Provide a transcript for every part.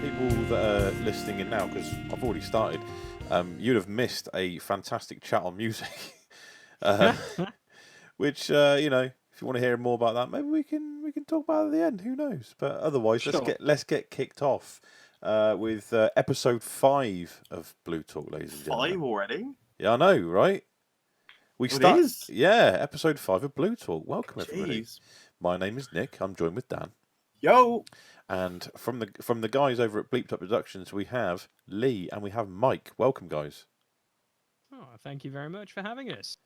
people that are listening in now, because I've already started, you'd have missed a fantastic chat on music. Which you know, if you want to hear more about that, maybe we can talk about it at the end. Who knows? But otherwise, Sure. let's get kicked off with episode 5 of Blue Talk, ladies and gentlemen. 5 already? Yeah, I know, right? We It start. is? Yeah, episode 5 of Blue Talk. Welcome everybody. Jeez. My name is Nick. I'm joined with Dan. Yo! And from the guys over at Bleeped Up Productions, we have Lee and we have Mike. Welcome, guys. Oh, thank you very much for having us.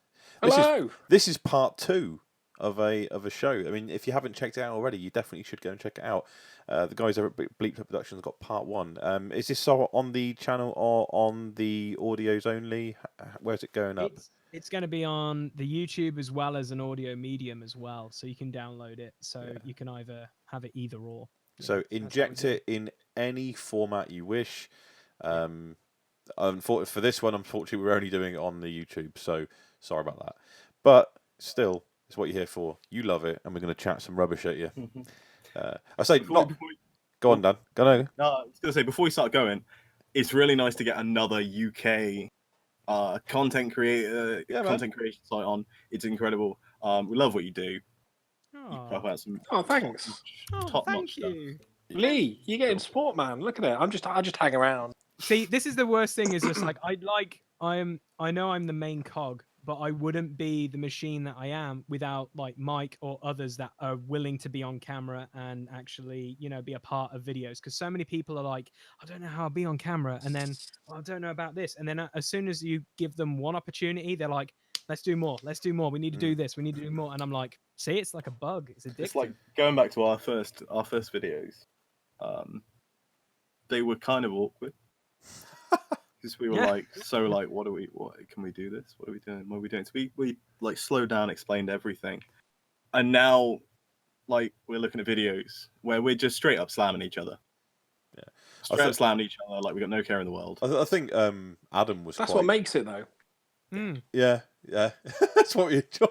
Hello. This is part 2 of a show. I mean, if you haven't checked it out already, you definitely should go and check it out. The guys over at Bleeped Up Productions got part 1. Is this on the channel or on the audios only? Where's it going up? It's going to be on the YouTube as well as an audio medium as well, so you can download it. So you can either have it either or. So inject it in any format you wish. For this one, unfortunately, we're only doing it on the YouTube, so sorry about that. But still, it's what you're here for. You love it, and we're going to chat some rubbish at you. I say, go on, Dan. Go on. No, I was going to say, before we start going, it's really nice to get another UK content creation site on. It's incredible. We love what you do. You pop out some Thanks. top-notch stuff. Lee, you're getting support, man. Look at it. I just hang around. See, this is the worst thing. Is just like I know I'm the main cog, but I wouldn't be the machine that I am without like Mike or others that are willing to be on camera and actually, be a part of videos. Because so many people are like, I don't know how I'll be on camera, and then I don't know about this, and then as soon as you give them one opportunity, they're like, let's do more. We need to do this. We need to do more. And I'm like, see, it's like a bug. It's addictive. It's like going back to our first videos. They were kind of awkward. Because we were what can we do this? What are we doing? What are we doing? So we like slowed down, explained everything. And now like we're looking at videos where we're just straight up slamming each other. Yeah. Straight up slamming each other like we got no care in the world. I think Adam was That's what makes it though. Yeah. That's what we enjoy.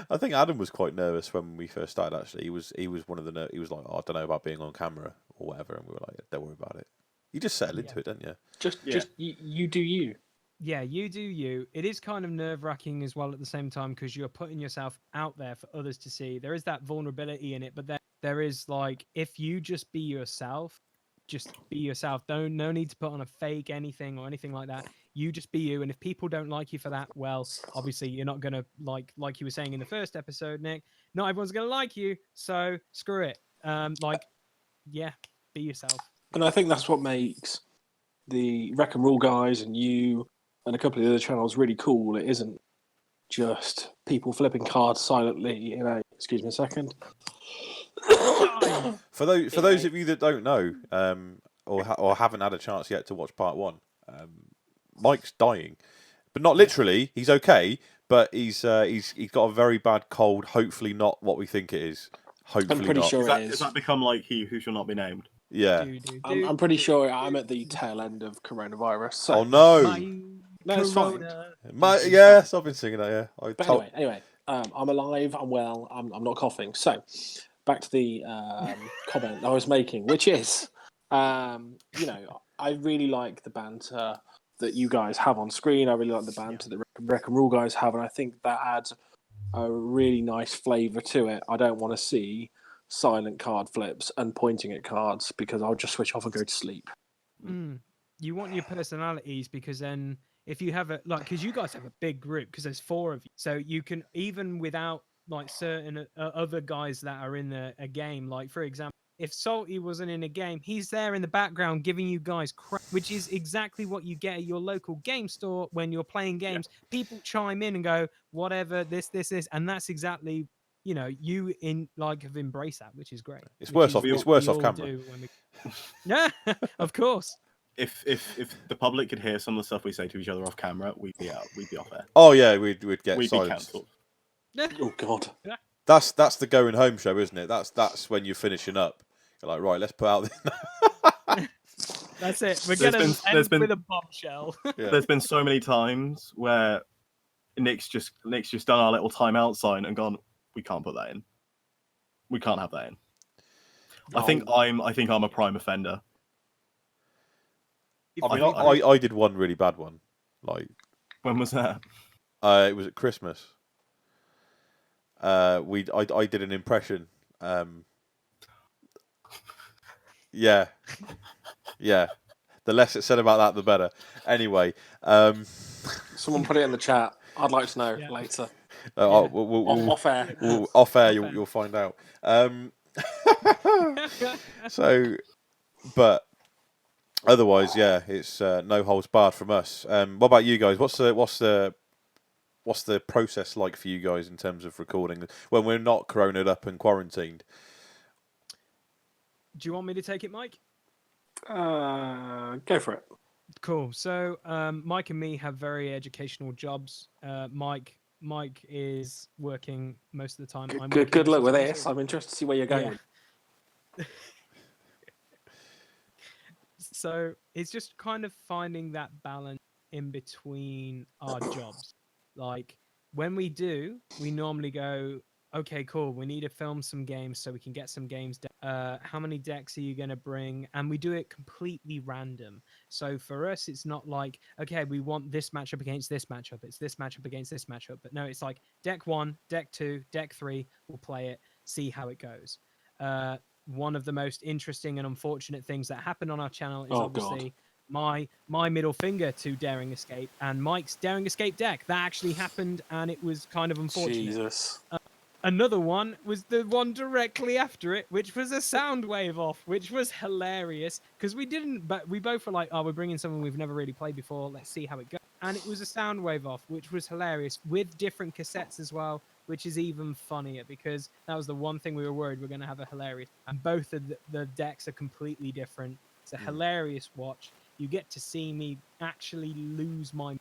I think Adam was quite nervous when we first started. Actually, he was one of the. He was like, I don't know about being on camera or whatever, and we were like, don't worry about it. You just settle into it, don't you? Just you do you. Yeah, you do you. It is kind of nerve-wracking as well at the same time because you're putting yourself out there for others to see. There is that vulnerability in it, but there is like, if you just be yourself, no need to put on a fake anything or anything like that. You just be you, and if people don't like you for that, well, obviously you're not gonna like you were saying in the first episode, Nick. Not everyone's gonna like you, so screw it. Be yourself. And I think that's what makes the Wreck and Roll guys and you and a couple of the other channels really cool. It isn't just people flipping cards silently. Excuse me a second. For those of you that don't know, or haven't had a chance yet to watch part 1, Mike's dying, but not literally. He's okay, but he's got a very bad cold. Hopefully not what we think it is. Hopefully I'm pretty not. sure Has that become like he who shall not be named? Yeah. I'm pretty sure I'm at the tail end of coronavirus. So. Oh no! No, it's fine. Yes, I've been singing that. Yeah. Anyway, I'm alive. I'm well. I'm not coughing. So, back to the comment I was making, which is, I really like the banter that you guys have on screen. I really like the banter that Wreck and Roll guys have, and I think that adds a really nice flavour to it. I don't want to see silent card flips and pointing at cards because I'll just switch off and go to sleep. You want your personalities because then if you have because you guys have a big group because there's 4 of you, so you can, even without like certain other guys that are in a game, like for example, if Salty wasn't in a game, he's there in the background giving you guys crap, which is exactly what you get at your local game store when you're playing games. Yeah. People chime in and go, whatever, this, and that's exactly, you have embraced that, which is great. It's worse off camera. Yeah, of course. If the public could hear some of the stuff we say to each other off camera, we'd be off air. Oh yeah, we'd get be silenced. cancelled. Oh god. That's the going home show, isn't it? That's when you're finishing up. You're like, right, let's put out this. That's it. We're gonna end with a bombshell. Yeah. There's been so many times where Nick's just done our little timeout sign and gone, we can't put that in. We can't have that in. I think I'm a prime offender. I mean, I- I did one really bad one. Like, When was that? it was at Christmas. I did an impression. Yeah, yeah. The less it's said about that, the better. Anyway, Someone put it in the chat. I'd like to know Yeah. later. off Off air. off air, Off you'll air. you'll find out. So, but otherwise, yeah, it's no holds barred from us. What about you guys? What's the process like for you guys in terms of recording when we're not coroned up and quarantined? Do you want me to take it, Mike? Go for it. Cool. So Mike and me have very educational jobs. Mike is working most of the time. I'm working Good most luck of with the time. this. I'm interested to see where you're going. Yeah. So it's just kind of finding that balance in between our jobs. Like when we do, we normally go, okay, cool. We need to film some games so we can get some games done. How many decks are you going to bring? And we do it completely random. So for us, it's not like, okay, we want this matchup against this matchup. It's this matchup against this matchup. But no, it's like deck 1, deck 2, deck 3. We'll play it, see how it goes. One of the most interesting and unfortunate things that happened on our channel is obviously my middle finger to Daring Escape and Mike's Daring Escape deck. That actually happened, and it was kind of unfortunate. Jesus. Another one was the one directly after it, which was a sound wave off, which was hilarious because we didn't, but we both were like, oh, we're bringing someone we've never really played before. Let's see how it goes. And it was a sound wave off, which was hilarious with different cassettes as well, which is even funnier because that was the one thing we were worried we're going to have a hilarious. And both of the decks are completely different. It's a hilarious watch. You get to see me actually lose my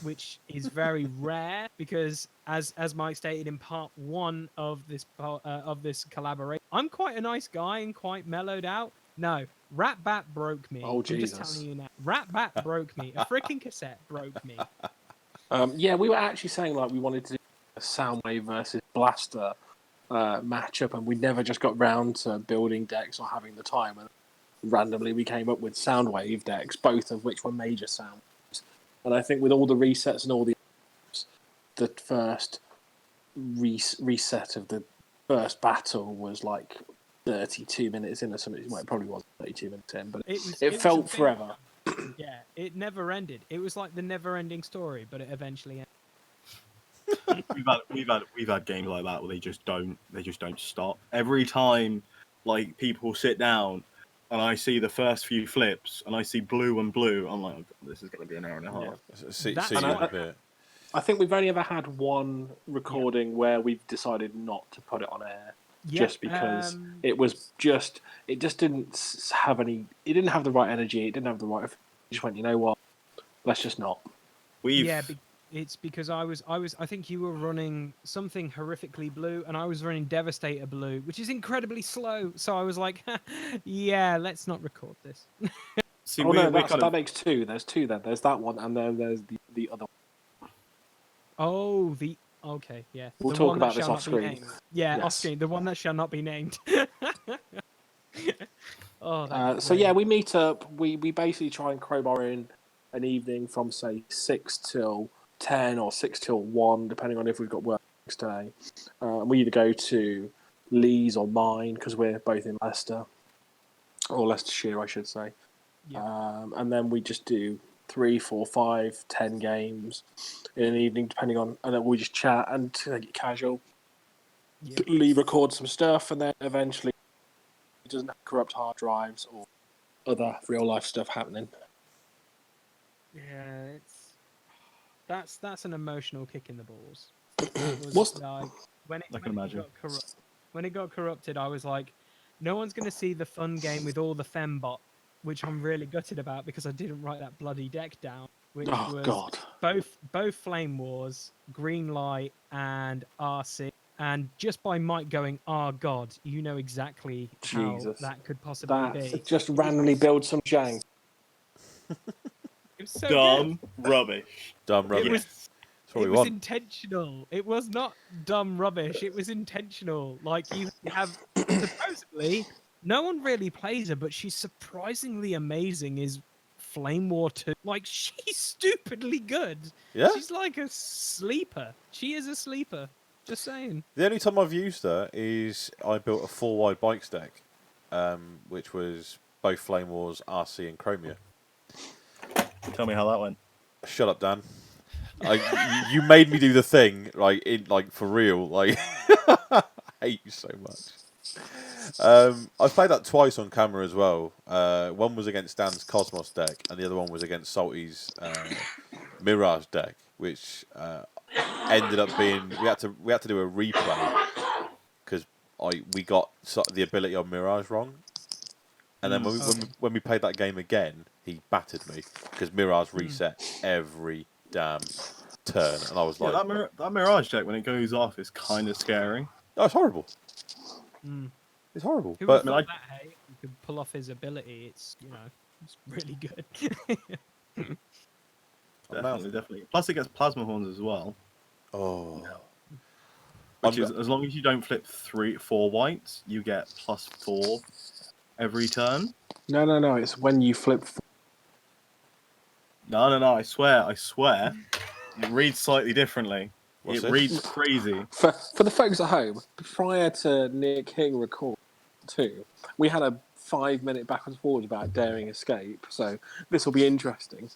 which is very rare because as Mike stated in part 1 of this collaboration, I'm quite a nice guy and quite mellowed out. No, Rat Bat broke me. Oh, I'm Jesus. just telling you now. Rat Bat broke me. A freaking cassette broke me. Yeah, we were actually saying like we wanted to do a Soundwave versus Blaster matchup, and we never just got round to building decks or having the time. And randomly, we came up with Soundwave decks, both of which were major sound. And I think with all the resets and all the first reset of the first battle was like 32 minutes in or something. Well, it probably wasn't 32 minutes in, but it felt forever. Yeah, it never ended. It was like the never-ending story, but it eventually ended. We've had games like that where they just don't stop. Every time like people sit down and I see the first few flips and I see blue and blue, I'm like, oh God, this is going to be an hour and a half. Yeah. See That's you in why- a bit. I think we've only ever had one recording where we've decided not to put it on air, just because it just didn't have any. It didn't have the right energy. It didn't have the right. We just went, you know what? Let's just not. It's because I think you were running something horrifically blue and I was running Devastator blue, which is incredibly slow. So I was like, yeah, let's not record this. See, that makes two. There's two then. There's that one, and then there's the other one. Oh, okay, yeah. We'll The talk one that about this shall off not be screen. named. Yeah, Yes. off screen. The one that shall not be named. So yeah, we meet up. We basically try and crowbar in an evening from say 6 till 10 or 6 till 1, depending on if we've got work next day. We either go to Lee's or mine because we're both in Leicester, or Leicestershire, I should say. Yeah. And then we just do 3, 4, 5, 10 games in an evening, depending on, and then we just chat and take it casual. Yeah. Lee records some stuff, and then eventually he doesn't have corrupt hard drives or other real life stuff happening. Yeah, that's an emotional kick in the balls. What's Like when I can imagine. When it got corrupted, I was like, no one's going to see the fun game with all the fembot, which I'm really gutted about because I didn't write that bloody deck down, which Oh was God! both Flame Wars, Green Light, and RC. And just by Mike going, oh God, you know exactly how Jesus. that could possibly be. Just randomly build some jank. It was so Dumb rubbish. Dumb rubbish. was- That's what It we was want. intentional. It was not dumb rubbish. It was intentional. Like you have supposedly no one really plays her, but she's surprisingly amazing. Is Flame War 2. Like, she's stupidly good. Yeah. She's like a sleeper. She is a sleeper. Just saying. The only time I've used her is I built a 4-wide bikes deck, which was both Flame Wars, RC, and Chromia. Tell me how that went. Shut up, Dan. You made me do the thing, like for real. Like, I hate you so much. I've played that twice on camera as well. One was against Dan's Cosmos deck, and the other one was against Salty's Mirage deck, which ended up being we had to do a replay because we got the ability on Mirage wrong, and then when we played that game again, he battered me because Mirage reset every damn turn, and I was like, that Mirage deck when it goes off is kind of scary. "Oh, it's horrible. Mm. It's horrible." Who But would have thought that, hey? You could pull off his ability. It's, it's really good. Definitely. Plus, it gets plasma horns as well. oh, Which is, as long as you don't flip 4 whites, you get +4 every turn. No. It's when you flip. No. I swear. It reads slightly differently. What's it this? reads crazy. For the folks at home, prior to Nick King record 2, we had a 5-minute back and forward about Daring Escape, so this will be interesting.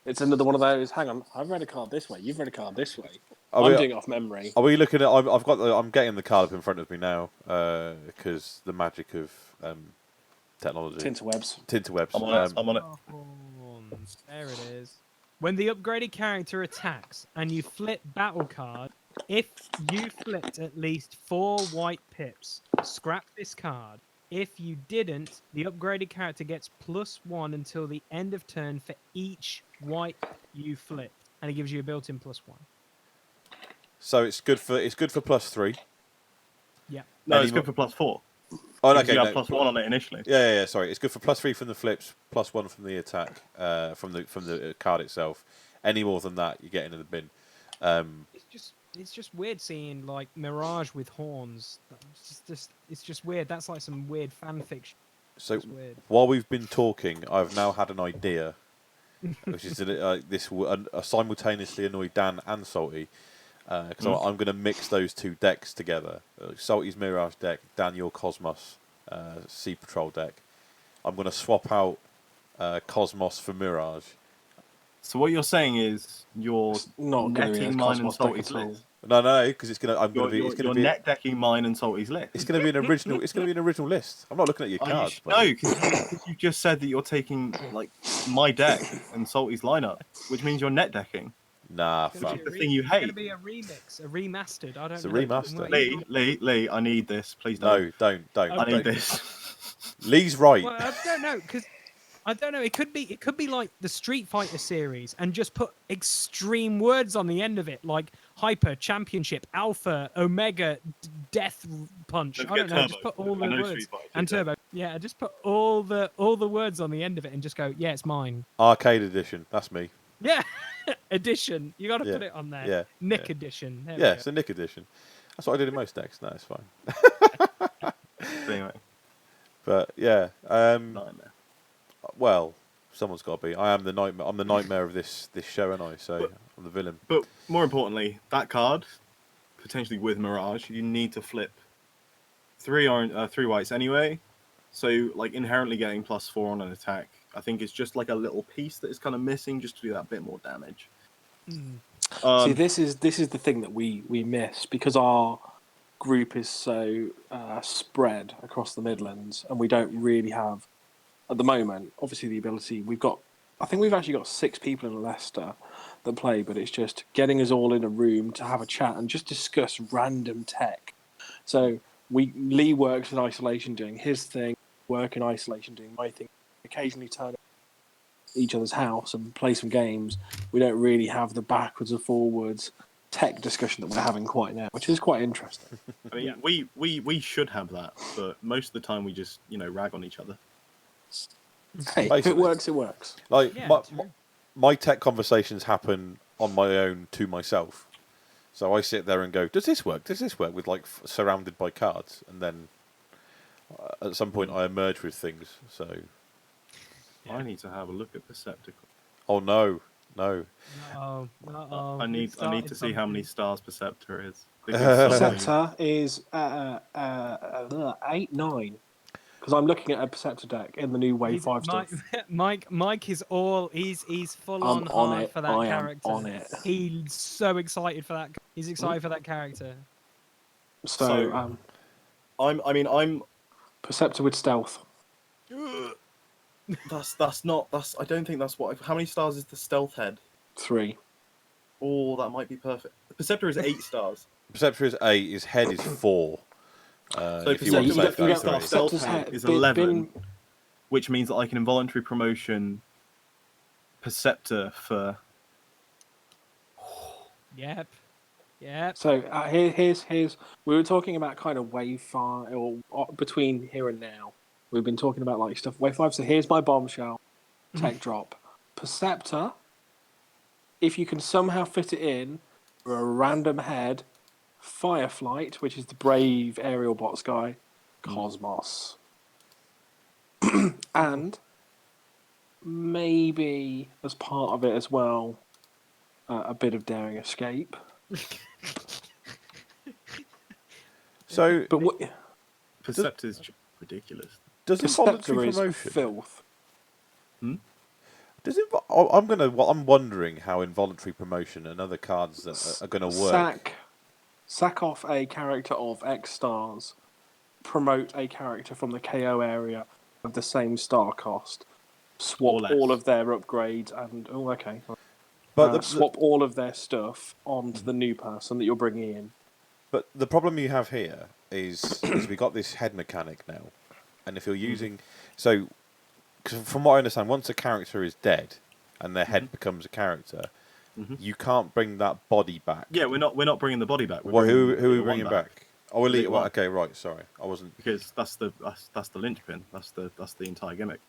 It's another one of those. Hang on, I've read a card this way. You've read a card this way. I'm doing it off memory. Are we looking at? I'm getting the card up in front of me now because the magic of technology. Tinterwebs. I'm on it. Horns. There it is. When the upgraded character attacks and you flip battle card, if you flipped at least 4 white pips, scrap this card. If you didn't, the upgraded character gets +1 until the end of turn for each white you flip, and it gives you a built-in +1. So it's good for +3. Yeah. No, it's good for +4. Oh, okay. You have +1 on it initially. Yeah. Sorry, it's good for +3 from the flips, +1 from the attack, from the card itself. Any more than that, you get into the bin. It's just weird seeing like Mirage with horns. It's just weird. That's like some weird fan fiction. So weird. while we've been talking, I've now had an idea, which is that this will simultaneously annoy Dan and Salty, because I'm going to mix those two decks together. Salty's Mirage deck, Dan your Cosmos Sea Patrol deck. I'm going to swap out Cosmos for Mirage. So what you're saying is you're Not going to be netting a mine and Cosmos deck Salty's at all. list. No, because it's gonna. I'm gonna be. It's gonna You're be. net decking mine and Salty's list. It's gonna be an original. It's gonna be an original list. I'm not looking at your cards. No, because you just said that you're taking like my deck and Salty's lineup, which means you're net decking. Nah, It's gonna fuck. be The thing you It's hate. gonna be a remix, a remastered. I don't It's a know. remaster. Lee, I need this. Please No, don't. don't. I need this. Lee's right. Well, I don't know because I don't know. It could be like the Street Fighter series and just put extreme words on the end of it, like Hyper, Championship, Alpha, Omega, Death Punch. Don't I don't forget know. Turbo. Just put all I the know words Street Fighter and did that. Turbo. Yeah, just put all the words on the end of it and just go, yeah, it's mine. Arcade edition. That's me. Yeah, edition. You got to Yeah, put it on there. yeah, Nick yeah. edition. There we Yeah, go. it's a Nick edition. That's what I did in most decks. No, it's fine. Anyway, But yeah. nightmare. Well, someone's got to be. I am the nightmare. I'm the nightmare of this show, and so I'm the villain. But more importantly, that card, potentially with Mirage, you need to flip 3 whites anyway. So like inherently getting +4 on an attack, I think it's just like a little piece that is kind of missing just to do that bit more damage. See, this is the thing that we miss because our group is so spread across the Midlands, and we don't really have, at the moment, obviously the ability. I think we've actually got 6 people in Leicester that play, but it's just getting us all in a room to have a chat and just discuss random tech. So Lee works in isolation doing his thing, work in isolation doing my thing, occasionally turn up at each other's house and play some games. We don't really have the backwards and forwards tech discussion that we're having quite now, which is quite interesting. I mean, we should have that, but most of the time we just rag on each other. Hey, if Basically. it works, it works. Like Yeah, my tech conversations happen on my own to myself. So I sit there and go, "Does this work? Does this work?" With like surrounded by cards, and then at some point I emerge with things. So I need to have a look at Percepticon. Oh no, no. No, I need to see how many stars Perceptor is. Because Perceptor is 8, 9. Because I'm looking at a Perceptor deck in the new Wave 5 Mike, stuff. Mike is all he's full I'm on on hard it. for that I am character. on it. He's so excited for that. He's excited for that character. So, I'm Perceptor with stealth. that's not I don't think that's what. How many stars is the stealth head? 3. Oh, that might be perfect. The Perceptor is 8 stars. Perceptor is 8. His head is 4. So if you want to Perceptor's say got 3 star 33. stealth Perceptor's head head is been- 11, which means that I can involuntary promotion Perceptor for. Yep. So here's we were talking about kind of Wave 5 or between here and now. We've been talking about like stuff Wave 5. So here's my bombshell tech drop. Perceptor, if you can somehow fit it in for a random head, Fireflight, which is the brave aerial bots guy, Cosmos. And maybe as part of it as well, a bit of Daring Escape. So But what Perceptor's ridiculous. does involuntary Perceptor is promotion? filth. Does it? I'm wondering how involuntary promotion and other cards that are going to work. Sack off a character of X stars, promote a character from the KO area of the same star cost, swap all of their upgrades, and But swap all of their stuff onto the new person that you're bringing in. But the problem you have here is we got this head mechanic now, and if you're using cause from what I understand, once a character is dead and their head becomes a character, you can't bring that body back. Yeah, we're not bringing the body back. Who are we bringing back? Oh, Elite One. Okay, right. Sorry, I wasn't. Because that's the linchpin. That's the entire gimmick.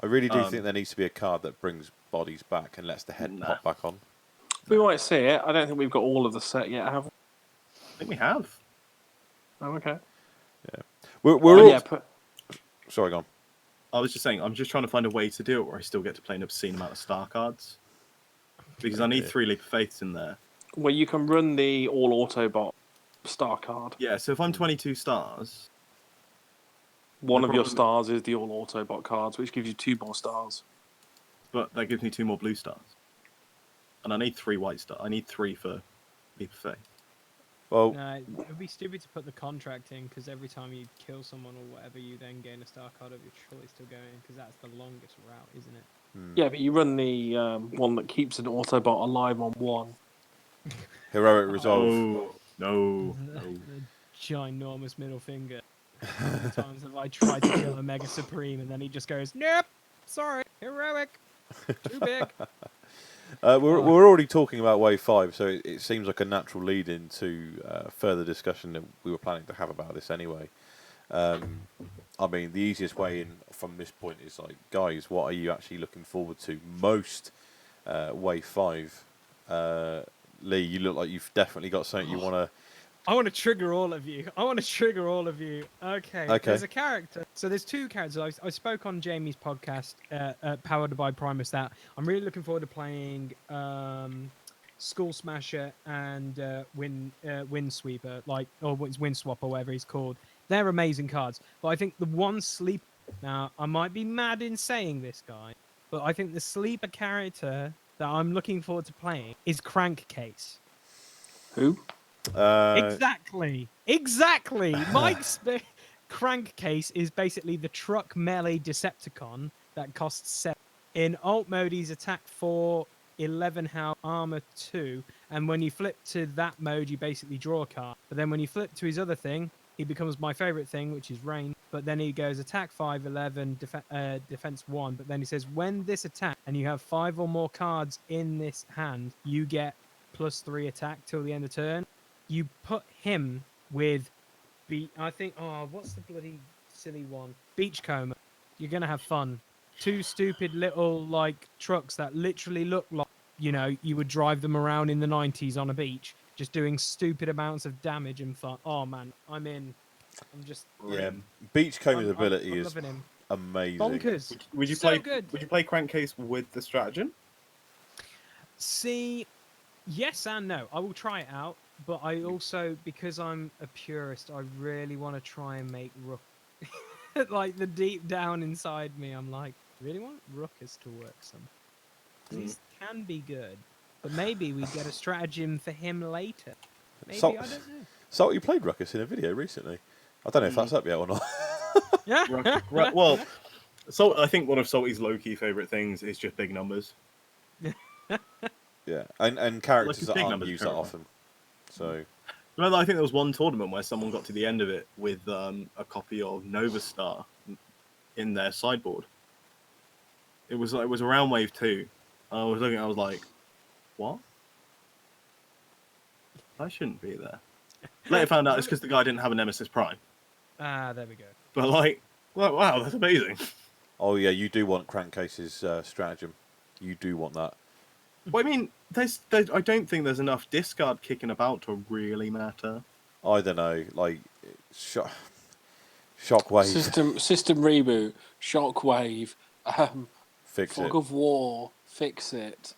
I really do think there needs to be a card that brings bodies back and lets the head pop back on. We might see it. I don't think we've got all of the set yet, have we? I think we have. Oh, okay. Yeah, we're all. Yeah, Sorry, go on. I was just saying, I'm just trying to find a way to do it where I still get to play an obscene amount of star cards. Because I need 3 Leap of Faiths in there. well, you can run the all Autobot star card. Yeah, so if I'm 22 stars... One of your stars is the all Autobot cards, which gives you 2 more stars. But that gives me 2 more blue stars. And I need 3 white stars. I need 3 for Leap of Faith. Well, No, it would be stupid to put the contract in because every time you kill someone or whatever, you then gain a star card of your choice to go in because that's the longest route, isn't it? Yeah, but you run the one that keeps an Autobot alive on 1. Heroic Resolve. Oh, no. The ginormous middle finger. How many times have I tried to kill a Mega Supreme and then he just goes, nope, sorry, heroic, too big. We're already talking about Wave 5, so it seems like a natural lead into further discussion that we were planning to have about this anyway. I mean, the easiest way in from this point is like, guys, what are you actually looking forward to most Wave 5? Lee, you look like you've definitely got something you want to... I want to trigger all of you. Okay. There's a character. So there's 2 characters. I spoke on Jamie's podcast, Powered by Primus, that I'm really looking forward to playing Skull Smasher and Windsweeper, or Windswap or whatever he's called. They're amazing cards. But I think the one sleep... Now, I might be mad in saying this, guy, but I think the sleeper character that I'm looking forward to playing is Crankcase. Who? Exactly. Mike's Crankcase is basically the truck melee Decepticon that costs 7. In alt mode, he's attack 4, 11 health, armor 2, and when you flip to that mode, you basically draw a card. But then when you flip to his other thing, he becomes my favorite thing, which is range. But then he goes attack 5, 11, defense 1. But then he says, when this attack and you have 5 or more cards in this hand, you get +3 attack till the end of turn. You put him with, what's the bloody silly one? Beachcomber. You're going to have fun. 2 stupid little, trucks that literally look like, you would drive them around in the 90s on a beach, just doing stupid amounts of damage and fun. Oh, man, I'm in. I'm just... Yeah, Beachcomber's ability I'm is loving him. amazing. Bonkers. Would you So play? good. Would you play Crankcase with the stratagem? See, yes and no. I will try it out, but I also, because I'm a purist, I really want to try and make Rook. Like the deep down inside me, I'm like, really want Ruckus to work some. These can be good, but maybe we get a stratagem for him later. Maybe, I don't know. So you played Ruckus in a video recently. I don't know if that's up yet or not. Yeah. Well, so I think one of Salty's low-key favorite things is just big numbers. Yeah, and characters his that big aren't numbers used that terrible. often. So Remember, I think there was one tournament where someone got to the end of it with a copy of Nova Star in their sideboard. It was around wave 2. I was looking. I was like, "What? That shouldn't be there." Later found out it's because the guy didn't have a Nemesis Prime. Ah, there we go. But like, well, wow, that's amazing. oh yeah, you do want Crankcase's stratagem. You do want that. Well, I mean, there's I don't think there's enough discard kicking about to really matter. I don't know, like Shockwave. System reboot, Shockwave, Fix Fog it. of War, fix it.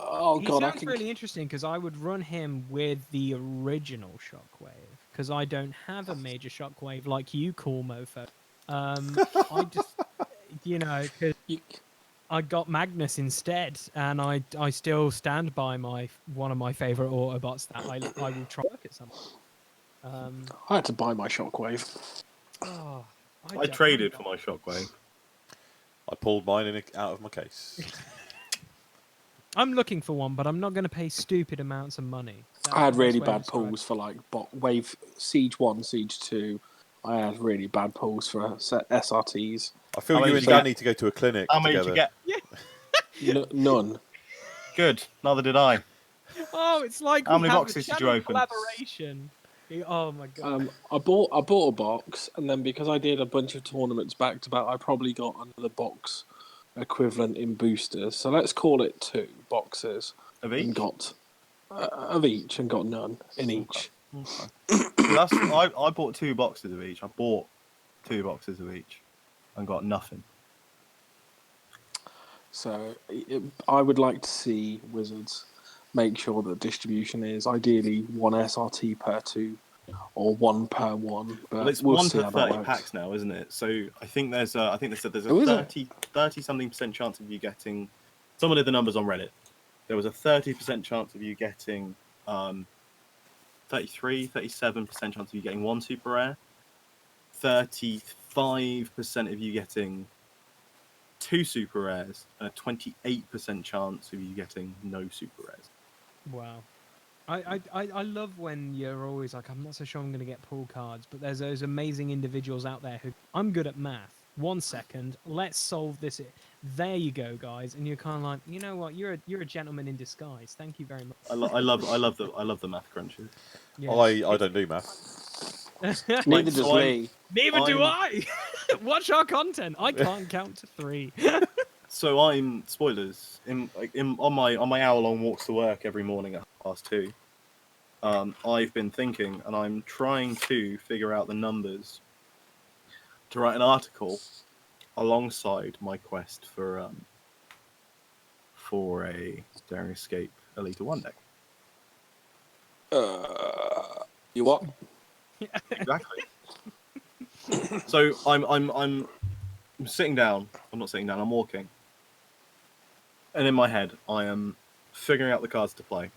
Oh He god, I sounds can. really interesting because I would run him with the original Shockwave because I don't have a major Shockwave like you, cool mofo. I just, because You, I got Magnus instead, and I still stand by one of my favorite Autobots that I will try work at some point. I had to buy my Shockwave. Oh, I traded for my Shockwave. I pulled mine out of my case. I'm looking for one, but I'm not going to pay stupid amounts of money. I had That's the really best way to bad describe it. pulls for like Wave Siege 1, Siege 2. I had really bad pulls for SRTs. I feel How you many and did you Dan get? need to go to a clinic How many did together. you get? None. Good. Neither did I. Oh, it's like How we many have boxes a did you channel open? collaboration. Oh my god. I bought a box, and then because I did a bunch of tournaments back to back, I probably got another box equivalent in boosters. So let's call it 2 boxes. Of And each? got of each, and got none in each. I bought 2 boxes of each. I bought 2 boxes of each and got nothing. So I would like to see Wizards make sure that distribution is ideally 1 SRT per 2 or 1 per 1. But Well, it's we'll 1 see per how that 30 works. packs now, isn't it? So I think there's I think they said there's a Oh, is it? 30 something % chance of you getting. Someone did the numbers on Reddit. There was a 30% chance of you getting 37% chance of you getting 1 super rare, 35% of you getting 2 super rares, and a 28% chance of you getting no super rares. Wow. I love when you're always like, I'm not so sure I'm going to get pull cards, but there's those amazing individuals out there who, I'm good at math. 1 second, let's solve this. There you go, guys. And you're kind of like, you know what? You're a gentleman in disguise. Thank you very much. I love the math crunches. Yes. I don't do math. Neither does Lee. Neither do I. Watch our content. I can't count to 3. So I'm spoilers on my hour-long walks to work every morning at 2:30. I've been thinking, and I'm trying to figure out the numbers to write an article alongside my quest for a Daring Escape Elite 1 deck. You what? Exactly. So I'm sitting down. I'm not sitting down. I'm walking. And in my head, I am figuring out the cards to play.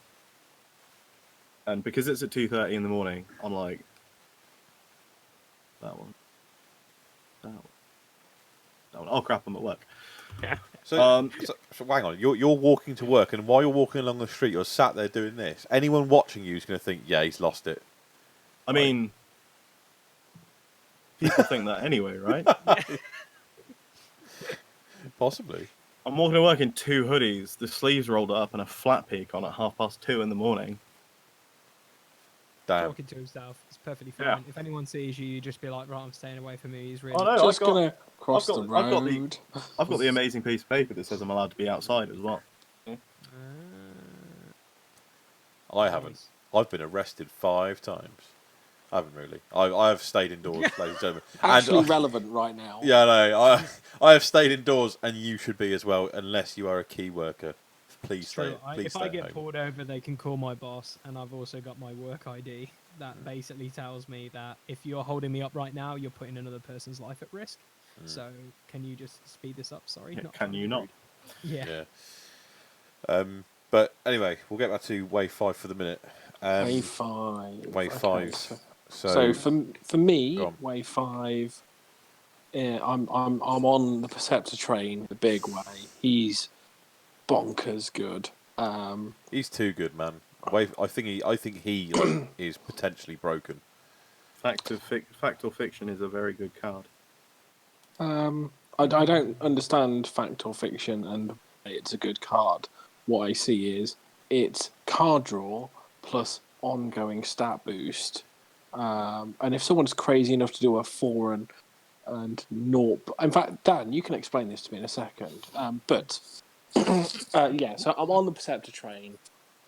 And because it's at 2:30 in the morning, I'm like, that one. Oh crap! I'm at work. So hang on, you're walking to work, and while you're walking along the street, you're sat there doing this. Anyone watching you is going to think, yeah, he's lost it. I mean, people think that anyway, right? Possibly. I'm walking to work in 2 hoodies, the sleeves rolled up, and a flat peak on at 2:30 in the morning. Damn. Talking to himself. It's perfectly fine. Yeah. If anyone sees you, you just be like, right, I'm staying away from me. He's really. Oh no, Just gonna cross the road. I've got the amazing piece of paper that says I'm allowed to be outside as well. I haven't. I've been arrested 5 times. I haven't really. I have stayed indoors, ladies and gentlemen. Actually relevant right now. Yeah, no, I have stayed indoors, and you should be as well, unless you are a key worker. Please stay. Please If stay I get home. pulled over, they can call my boss, and I've also got my work ID that basically tells me that if you're holding me up right now, you're putting another person's life at risk. So can you just speed this up? Sorry, Yeah, not can trying to you be not? rude. Yeah. Yeah. But anyway, we'll get back to wave 5 for the minute. Wave 5. Wave Okay, 5. So for me, Go on. wave 5. Yeah, I'm on the Perceptor train the big way. He's bonkers good. He's too good, man. I think he is potentially broken. Fact or fiction is a very good card. I don't understand fact or fiction and it's a good card. What I see is it's card draw plus ongoing stat boost. And if someone's crazy enough to do a 4 and naught, in fact, Dan, you can explain this to me in a second. Yeah, so I'm on the Perceptor train.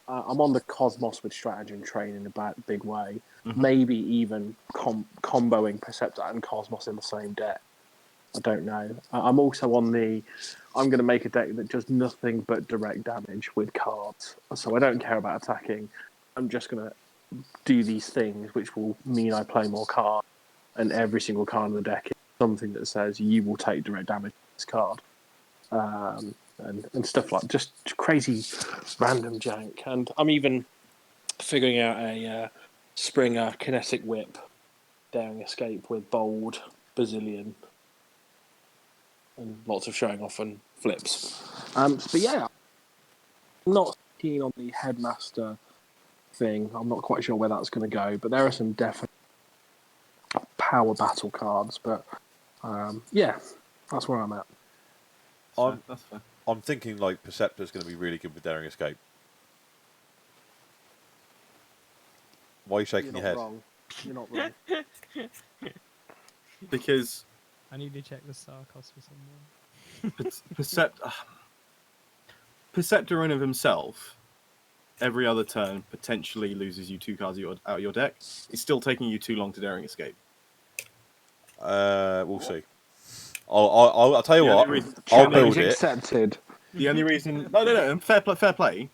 I'm on the Cosmos with Stratagem train in a big way. Maybe even comboing Perceptor and Cosmos in the same deck. I don't know. I'm also on the. I'm going to make a deck that does nothing but direct damage with cards. So I don't care about attacking. I'm just going to do these things, which will mean I play more cards. And every single card in the deck is something that says you will take direct damage with this card. And stuff like just crazy random jank. And I'm even figuring out a Springer Kinetic Whip Daring Escape with Bold, Bazillion, and lots of showing off and flips. But yeah, I'm not keen on the Headmaster thing. I'm not quite sure where that's going to go, but there are some definite power battle cards. But yeah, that's where I'm at. That's fair. I'm thinking like Perceptor's going to be really good with Daring Escape. Why are you shaking your head? Wrong. You're not wrong. Because I need to check the star cost for someone. Perceptor in of himself, every other turn potentially loses you 2 cards out of your deck. It's still taking you too long to Daring Escape. We'll see. I'll tell you The what. only reason- I'll Challenge build it. accepted. The only reason, no, fair play.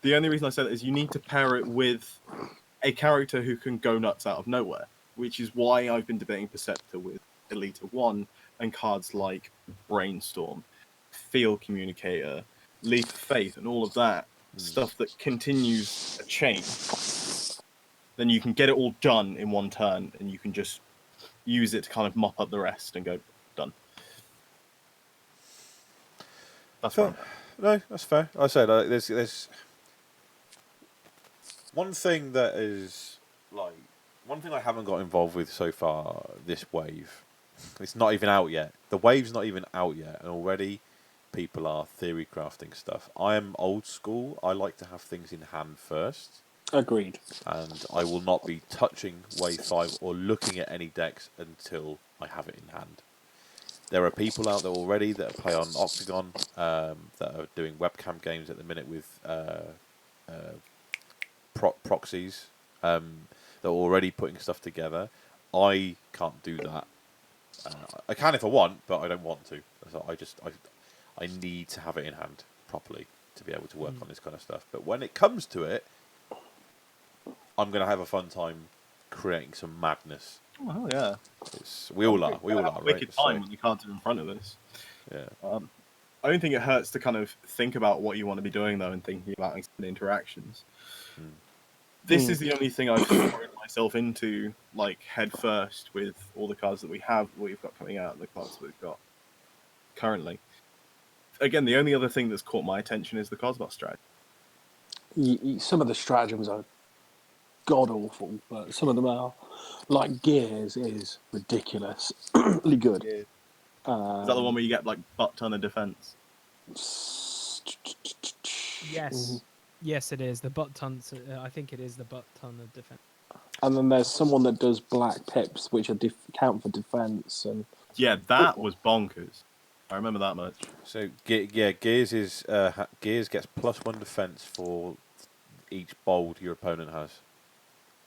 The only reason I said that is you need to pair it with a character who can go nuts out of nowhere, which is why I've been debating Perceptor with Elite 1 and cards like Brainstorm, Field Communicator, Leap of Faith, and all of that stuff that continues a chain. Then you can get it all done in one turn, and you can just use it to kind of mop up the rest and go done. That's Fair. where I'm at. No, that's fair. I said there's one thing that is like one thing I haven't got involved with so far this wave. It's not even out yet. The wave's not even out yet, and already people are theory crafting stuff. I am old school. I like to have things in hand first, Agreed. and I will not be touching wave 5 or looking at any decks until I have it in hand. There are people out there already that play on Octagon that are doing webcam games at the minute with proxies that are already putting stuff together. I can't do that. I can if I want, but I don't want to. So I need to have it in hand properly to be able to work on this kind of stuff. But when it comes to it, I'm going to have a fun time creating some madness. Oh yeah, We all are, right? Wicked time when the cards are in front of us. Yeah. I don't think it hurts to kind of think about what you want to be doing though, and thinking about interactions. This is the only thing I've thrown myself into like head first with all the cards that we've got coming out, and the cards that we've got currently. Again, the only other thing that's caught my attention is the Cosmos strategy. Some of the stratagems are god awful, but some of them are like Gears is ridiculously good. Is that the one where you get like butt ton of defense? Yes. Yes, it is. The butt tons. I think it is the butt ton of defense. And then there's someone that does black pips, which are count for defense. And Yeah, that was bonkers. I remember that much. So Gears is Gears gets +1 defense for each bold your opponent has.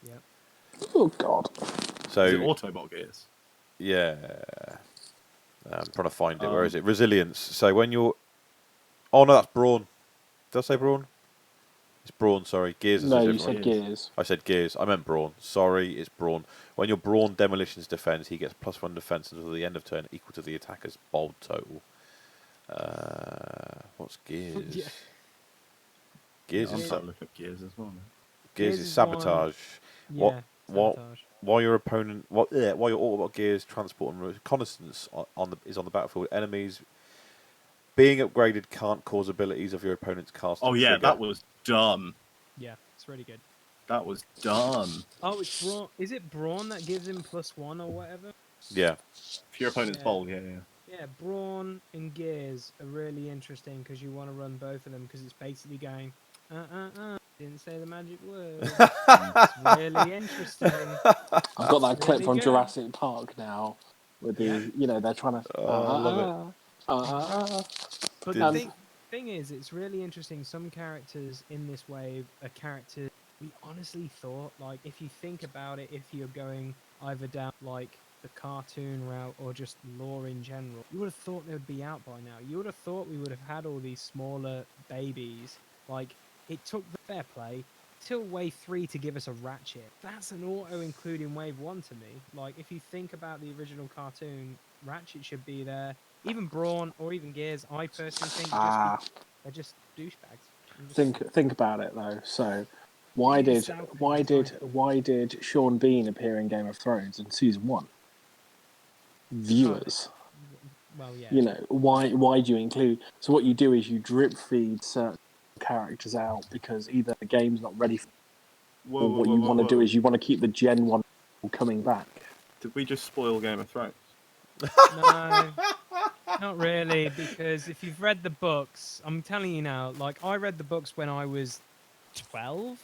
Yeah. Oh God. So Is it Autobot Gears? yeah, I'm trying to find it. Where is Um, it? Resilience. So when you're, oh no, that's Brawn. Did I say Brawn? It's Brawn. Sorry, Gears is a No, you different said one. Gears. I said Gears. I meant Brawn. Sorry, it's Brawn. When your Brawn demolitions defense, he gets +1 defense until the end of turn, equal to the attacker's bold total. What's Gears? Yeah. Gears I'm is starting to look at Gears as well. Man. Gears Gears is is one- sabotage. Yeah, What? sabotage. While your opponent, while your Autobot Gears transport and reconnaissance is on the battlefield, enemies being upgraded can't cause abilities of your opponent's cast to Oh yeah, trigger. that was dumb. Yeah, it's really good. That was dumb. Oh, it's Brawn. Is it Brawn that gives him +1 or whatever? Yeah. If your opponent's Yeah. bold, yeah. Yeah, Brawn and Gears are really interesting because you want to run both of them because it's basically going, didn't say the magic word. It's really interesting. I've got that clip Really from good. Jurassic Park now, with the Yeah. they're trying to. I love But Did- the thing is, it's really interesting. Some characters in this wave are characters we honestly thought, like, if you think about it, if you're going either down like the cartoon route or just lore in general, you would have thought they would be out by now. You would have thought we would have had all these smaller babies. Like, it took the fair play till wave 3 to give us a Ratchet. That's an auto including wave 1 to me. Like, if you think about the original cartoon, Ratchet should be there. Even Brawn or even Gears, I personally think they're just douchebags. Think about it though. So, Really selfish, why did Sean Bean appear in Game of Thrones in season 1? Viewers. Well, yeah. You know, why do you include? So what you do is you drip feed certain characters out because either the game's not ready, Whoa, or whoa, what whoa, you whoa, want to do whoa. is you want to keep the Gen 1 coming back. Did we just spoil Game of Thrones? No, not really, because if you've read the books, I'm telling you now, like, I read the books when I was 12.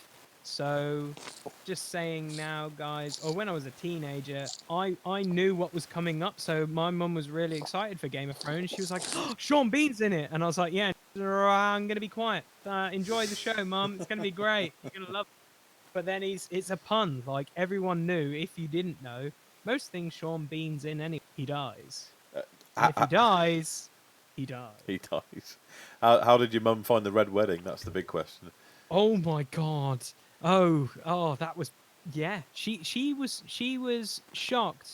So, just saying now, guys, or when I was a teenager, I knew what was coming up. So my mum was really excited for Game of Thrones. She was like, oh, Sean Bean's in it. And I was like, yeah, I'm going to be quiet. Enjoy the show, mum. It's going to be great. You're going to love it. But then it's a pun. Like, everyone knew, if you didn't know, most things Sean Bean's in anyway, he dies. And if he dies, he dies. He dies. How did your mum find the Red Wedding? That's the big question. Oh my god. Oh, that was, yeah. She was shocked,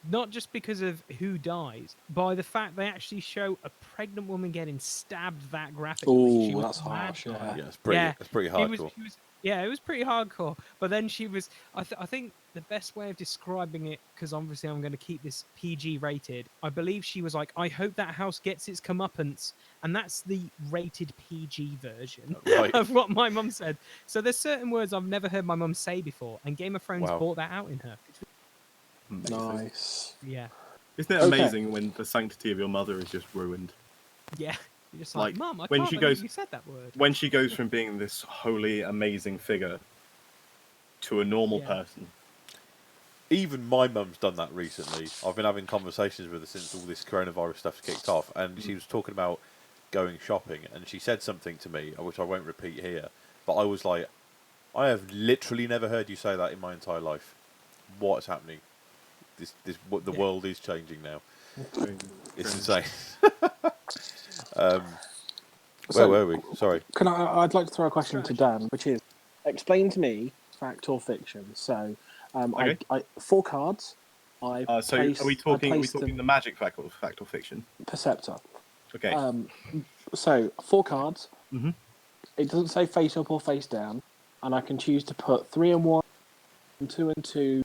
not just because of who dies, by the fact they actually show a pregnant woman getting stabbed that graphically. She Oh, was that's mad harsh. by Yeah. it. Yeah, it's pretty She hardcore. was, yeah, it was pretty hardcore. But then she was, I think the best way of describing it, because obviously I'm going to keep this PG rated, I believe she was like, I hope that house gets its comeuppance. And that's the rated PG version Right. of what my mum said. So there's certain words I've never heard my mum say before, and Game of Thrones Wow. brought that out in her. Nice. Yeah, Isn't it amazing when the sanctity of your mother is just ruined? yeah. You're just like, Like, Mum, I when can't she believe goes- you said that word. When she goes from being this holy, amazing figure to a normal Yeah. person. Even my mum's done that recently. I've been having conversations with her since all this coronavirus stuff's kicked off, and she was talking about going shopping, and she said something to me, which I won't repeat here, but I was like, I have literally never heard you say that in my entire life. What's happening? The Yeah. world is changing now. It's Cringe. insane. Where So, were we? Sorry. I'd like to throw a question to Trash. Dan, which is, explain to me fact or fiction. So, Okay. I 4 cards. I So placed, are we talking them the magic fact or fiction? Perceptor. Okay. So 4 cards. Mhm. It doesn't say face up or face down, and I can choose to put 3 and 1, and 2 and 2.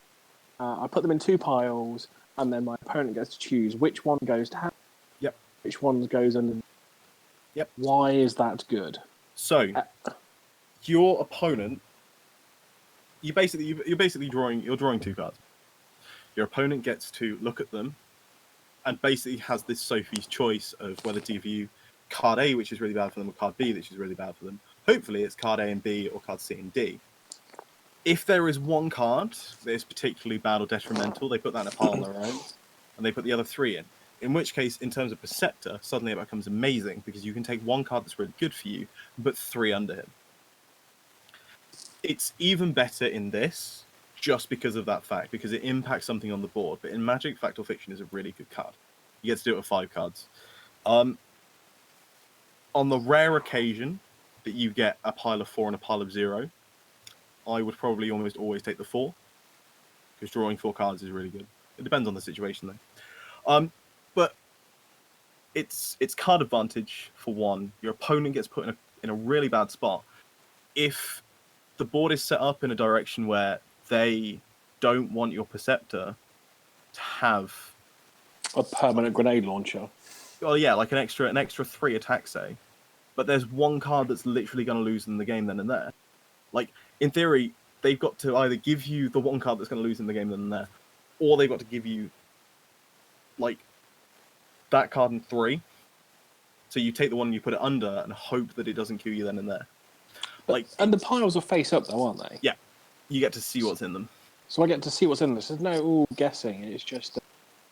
I put them in 2 piles, and then my opponent gets to choose which one goes to hand, Yep. which one goes under. Yep. Why is that good? So your opponent, you're basically drawing 2 cards. Your opponent gets to look at them, and basically has this Sophie's choice of whether to view card A, which is really bad for them, or card B, which is really bad for them. Hopefully, it's card A and B, or card C and D. If there is one card that is particularly bad or detrimental, they put that in a pile on their own, and they put the other 3 in. In which case, in terms of Perceptor, suddenly it becomes amazing, because you can take one card that's really good for you, and put 3 under him. It's even better in this, just because of that fact, because it impacts something on the board. But in Magic, Fact or Fiction is a really good card. You get to do it with 5 cards. On the rare occasion that you get a pile of 4 and a pile of 0, I would probably almost always take the 4, because drawing 4 cards is really good. It depends on the situation, though. But it's card advantage for one. Your opponent gets put in a really bad spot if the board is set up in a direction where they don't want your Perceptor to have A permanent grenade launcher. well, yeah, like an extra 3 attack, say. But there's one card that's literally going to lose in the game then and there. Like, in theory, they've got to either give you the one card that's going to lose in the game then and there, or they've got to give you, like, that card in 3. So you take the one and you put it under and hope that it doesn't kill you then and there. Like, And the piles are face up, though, aren't they? yeah, you get to see what's in them. So I get to see what's in this. There's no all guessing. It's just,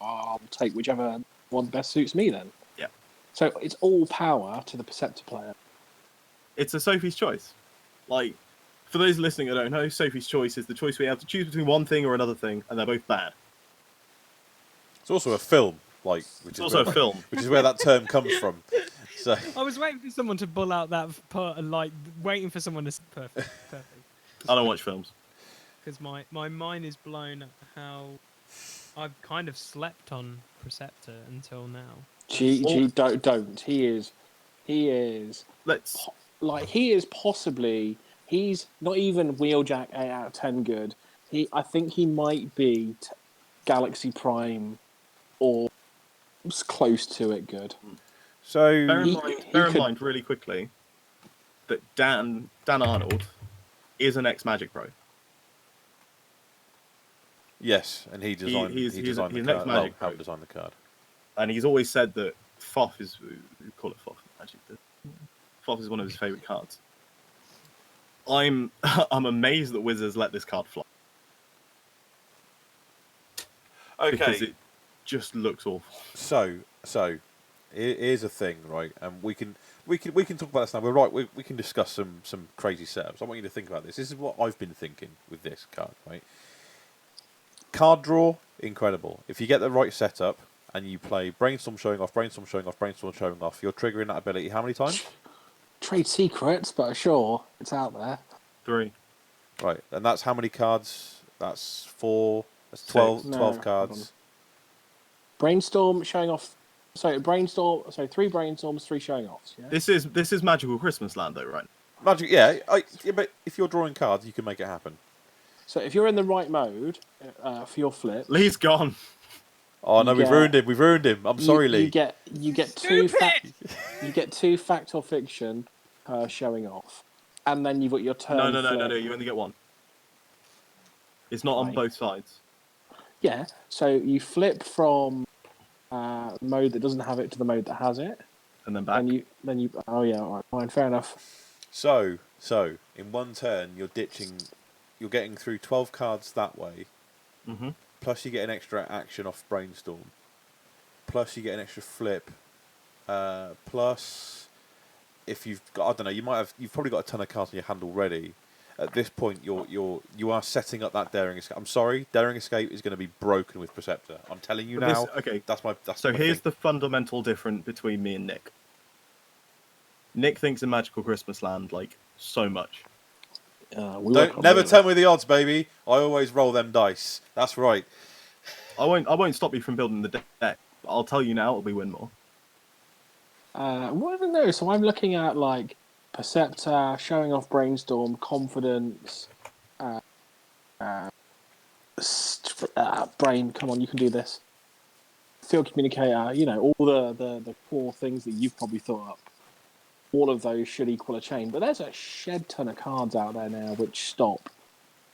I'll take whichever one best suits me then. Yeah. So it's all power to the Perceptor player. It's a Sophie's Choice. Like, for those listening that don't know, Sophie's Choice is the choice where you have to choose between one thing or another thing, and they're both bad. It's also a film, like which It's is also where, a film. which is where that term comes from. So I was waiting for someone to pull out that part, and like waiting for someone to perfect. I don't watch films. Because my mind is blown at how I've kind of slept on Preceptor until now. Don't. He is Let's... he's not even Wheeljack 8 out of 10 good. I think he might be Galaxy Prime or close to it good. so Bear in could- mind really quickly that Dan Arnold is an ex-Magic Pro. yes, and he designed he's designed an the card. ex-Magic Helped pro. design the card. And he's always said that Foth is... We call it Foth in Magic. But Foth is one of his favourite cards. I'm amazed that Wizards let this card fly. Because it just looks awful. So here's a thing, right? And we can talk about this now. We're right. We can discuss some crazy setups. I want you to think about this. This is what I've been thinking with this card, right? Card draw, incredible. If you get the right setup and you play Brainstorm showing off, Brainstorm showing off, Brainstorm showing off, you're triggering that ability how many times? Trade secrets, but sure, it's out there. 3. Right, and that's how many cards? That's 4. That's 12, No, 12 hold cards. Brainstorm showing off. Sorry, 3 brainstorms, 3 showing offs. Yeah? This is Magical Christmas Land, though, right? Magic, yeah, but if you're drawing cards, you can make it happen. So if you're in the right mode for your flip, Lee's gone. Oh no, You we've get- ruined him. We've ruined him. I'm sorry, Lee. You get two Stupid! you get 2 fact or fiction showing off, and then you've got your turn. No. flip. You only get 1. It's not on Right. both sides. Yeah. So you flip from mode that doesn't have it to the mode that has it, And then back. and then you. Oh yeah, all right, fine, fair enough. So in one turn, you're getting through 12 cards that way. Mm-hmm. Plus, you get an extra action off Brainstorm. Plus, you get an extra flip. Plus, if you've got, I don't know, you've probably got a ton of cards in your hand already. At this point, you are setting up that Daring Escape. I'm sorry, Daring Escape is going to be broken with Preceptor. I'm telling you But now. okay. That's So my here's thing. the fundamental difference between me and Nick. Nick thinks in Magical Christmas Land like so much. Never tell me the odds, baby. I always roll them dice. That's right. I won't stop you from building the deck. But I'll tell you now, it'll be Winmore. Well, I don't know. So I'm looking at like Perceptor, showing off Brainstorm, Confidence, Brain. Come on, you can do this. Field Communicator. You know, all the core things that you've probably thought up. All of those should equal a chain, but there's a shed ton of cards out there now which stop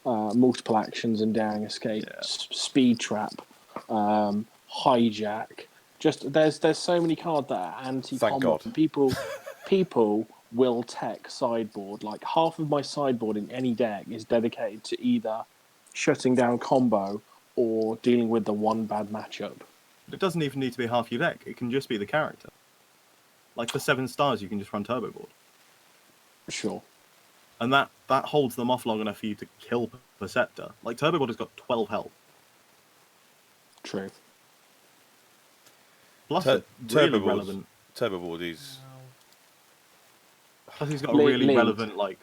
multiple actions and Daring Escape, Speed Trap, Hijack. Just there's so many cards that are anti-combo. Thank People will tech sideboard. Like half of my sideboard in any deck is dedicated to either shutting down combo or dealing with the one bad matchup. It doesn't even need to be half your deck. It can just be the character. Like for 7 stars, you can just run Turbo Board. Sure. And that holds them off long enough for you to kill Perceptor. Like Turbo Body's got 12 health. True. Plus Tur- a really Turbo Board's- relevant. Turbo Board is. Plus he's got a Lee- really Lee. relevant like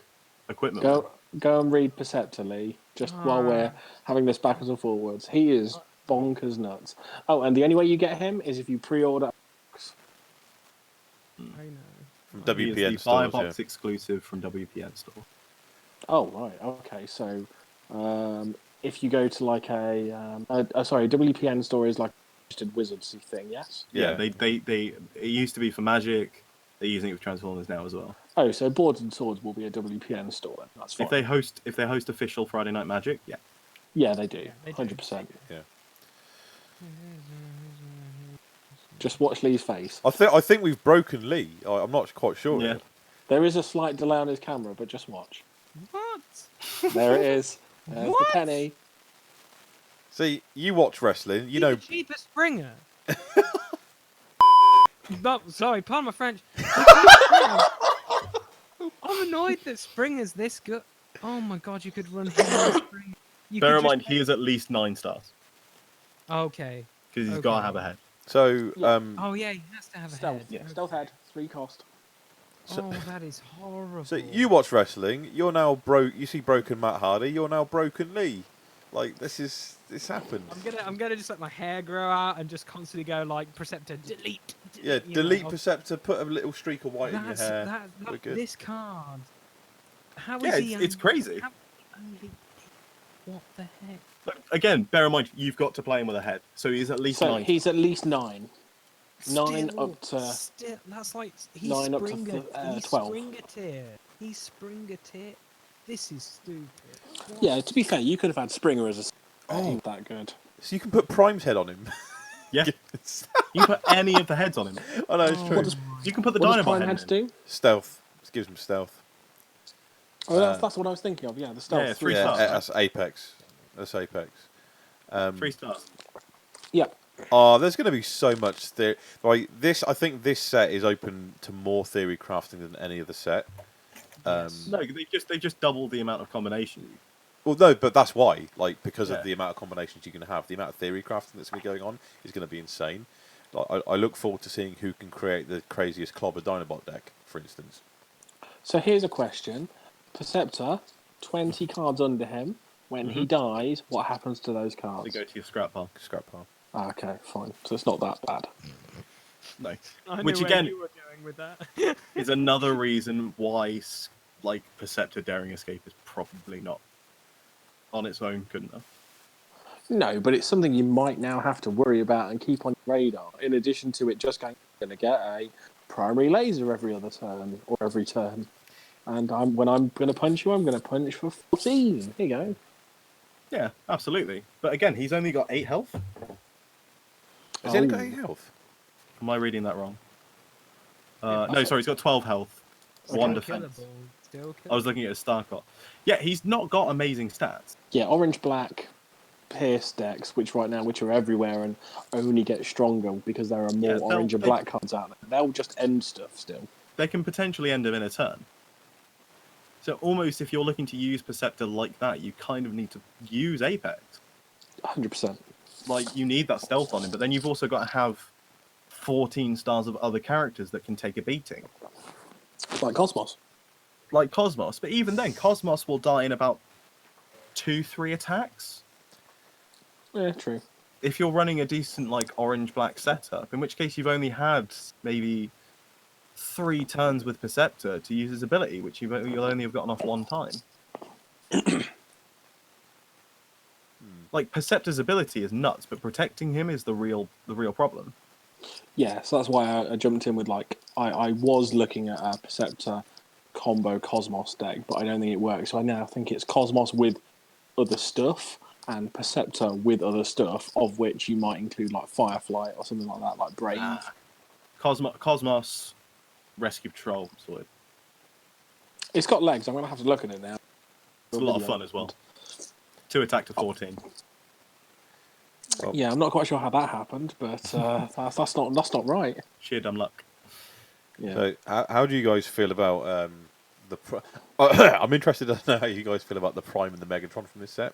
equipment. with him. Go and read Perceptor, Lee. Just while we're having this backwards and forwards, he is bonkers nuts. Oh, and the only way you get him is if you pre-order. I know. From He is WPN the stores, Firebox exclusive from WPN store. Oh right, okay. So, if you go to like sorry, WPN store is like a registered wizardsy thing, yes. Yeah. They it used to be for Magic. They're using it with Transformers now as well. Oh, so Boards and Swords will be a WPN store then. That's fine. If they host official Friday Night Magic, yeah. Yeah, they do. they do. 100%. Yeah. Just watch Lee's face. I think we've broken Lee. I'm not quite sure. Yeah. yet. There is a slight delay on his camera, but just watch. What? There it is. There's What? the penny. See, you watch wrestling. You know. Cheaper Springer. No, sorry, pardon my French. I'm annoyed that Springer's this good. Oh my god, you could run him on Springer. You Bear could in just mind, he is at least 9 stars Okay. because he's got to Okay. have a head. So, Yeah. Oh yeah, he has to have a Stealth. head. Yeah. Stealth head. 3 cost. Oh, that is horrible. so you watch wrestling. You're now broke. You see broken Matt Hardy. You're now broken Lee. Like this happened. I'm gonna just let my hair grow out and just constantly go like Preceptor delete. Yeah, you know, delete I'll- Perceptor. Put a little streak of white in your That's hair. that. We're Look, good. this card. How is Yeah, he? it's crazy. how- only- What the heck? But again, bear in mind, you've got to play him with a head, so he's at least So 9. he's at least 9. 9 Still- up to. Still, that's like he's 9 up to Springer. He's 12. Springer tier. He's Springer tier. This is stupid. What? Yeah, to be fair, you could have had Springer as a. Oh. That good. So you can put Prime's head on him. Yeah. You can put any of the heads on him. I know it's Oh true. What does- You can put the What does Dynamite Prime head Heads in. do? Stealth. It gives him stealth. Oh, that's what I was thinking of. Yeah, the stealth. Yeah, 3 3 stars. stars. That's Apex. That's Apex. 3 stars. Yeah. Oh, there's going to be so much theory. Like this, I think this set is open to more theory crafting than any other set. No, they just double the amount of combinations. Well, no, but that's why. Like because Yeah. of the amount of combinations you can have, the amount of theory crafting that's going to be going on is going to be insane. Like, I look forward to seeing who can create the craziest Clobber Dinobot deck, for instance. So here's a question: Perceptor, 20 cards under him. When he dies, what happens to those They cards? go to your scrap pile. Scrap pile. Ah, okay, fine. So it's not that bad. No. I know Which where again you were going with that. is another reason why like Perceptor Daring Escape is probably not on its own good enough. No, but it's something you might now have to worry about and keep on your radar. In addition to it just going to get a primary laser every other turn or every turn. And when I'm going to punch you, I'm going to punch for 14. Here you go. Yeah, absolutely. But again, he's only got 8 health. Has he only got Oh. 8 health? Am I reading that wrong? Yeah, No, sorry, he's got 12 health, 1 Still defense. killable. Still killable. I was looking at his star card. Yeah, he's not got amazing stats. Yeah, orange, black, Pierce decks, which are everywhere and only get stronger because there are more Yeah, orange and black cards out there. They'll just end stuff still. They can potentially end him in a turn. So almost if you're looking to use Perceptor like that, you kind of need to use Apex. 100%. Like, you need that stealth on him, but then you've also got to have 14 stars of other characters that can take a beating. Like Cosmos. Like Cosmos. But even then, Cosmos will die in about 2-3 attacks. Yeah, true. If you're running a decent, like, orange-black setup, in which case you've only had maybe 3 turns with Perceptor to use his ability, which you'll only have gotten off 1 time. Like, Perceptor's ability is nuts, but protecting him is the real problem. Yeah, so that's why I jumped in with, like, I was looking at a Perceptor combo Cosmos deck, but I don't think it works. So I now think it's Cosmos with other stuff and Perceptor with other stuff, of which you might include, like, Firefly or something like that, like Brave. Cosmos, Rescue Patrol, sorted. It's got legs. I'm going to have to look at it now. It's a lot of fun as well. 2 attack to 14. Yeah, I'm not quite sure how that happened, but that's not right. Sheer dumb luck. Yeah. So, how do you guys feel about I'm interested to know how you guys feel about the Prime and the Megatron from this set.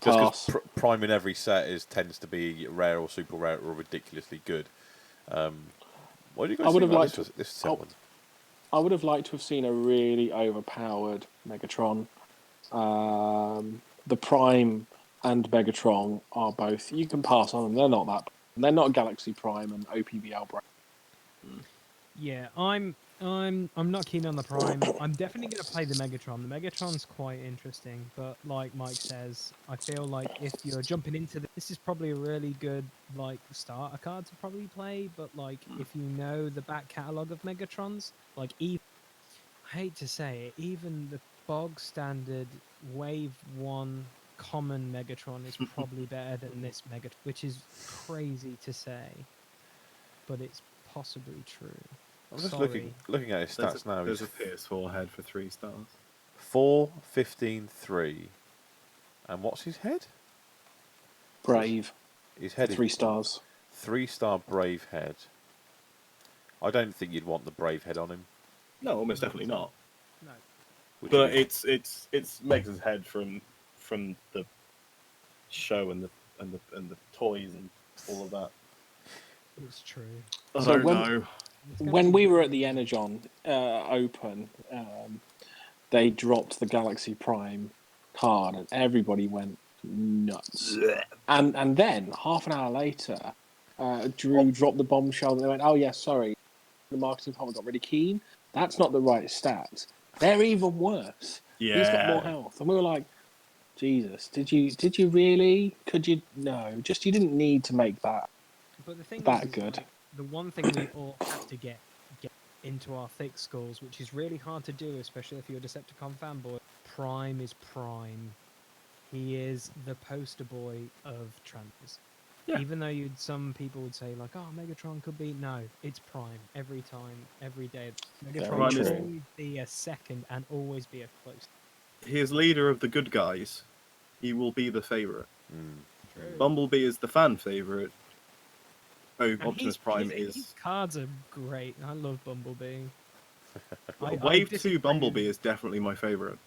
Just Pass. because Prime in every set tends to be rare or super rare or ridiculously good. What do you guys I would think have about liked this set oh, one? I would have liked to have seen a really overpowered Megatron. The Prime and Megatron are both. You can pass on them. They're not that. They're not Galaxy Prime and OPBL Brave. Yeah, I'm not keen on the Prime. I'm definitely going to play the Megatron. The Megatron's quite interesting, but like Mike says, I feel like if you're jumping into this is probably a really good like starter card to probably play. But like if you know the back catalogue of Megatrons, like even I hate to say it, even the bog standard Wave 1 common Megatron is probably better than this Megatron, which is crazy to say, but it's possibly true. I'm just Sorry. looking at his stats now. There's He's a PS4 head for 3 stars. 4, 15, 3. And what's his head? Brave. His head 3 is stars. 3-star Brave head. I don't think you'd want the Brave head on him. No, almost definitely not. No. Which But would be- it's Meg's head from the show and the toys and all of that. It's true. I So don't when- know. When we were at the Energon Open, they dropped the Galaxy Prime card, and everybody went nuts. And then half an hour later, Drew dropped the bombshell. And they went, "Oh yeah, sorry, the marketing department got really keen. That's not the right stats. They're even worse. Yeah. He's got more health." And we were like, "Jesus, did you really? Could you? No, just you didn't need to make that." But the thing That is, good. like, the one thing we all have to get into our thick skulls, which is really hard to do, especially if you're a Decepticon fanboy. Prime is Prime. He is the poster boy of Transformers. Yeah. Even though some people would say like, "Oh, Megatron could be," no, it's Prime every time, every day. Megatron Very will true. always be a second and always be a close. He is leader of the good guys. He will be the favorite. True. Bumblebee is the fan favorite. Oh, And Optimus Prime his is. cards are great. I love Bumblebee. Wave 2 disagree. Bumblebee is definitely my favorite.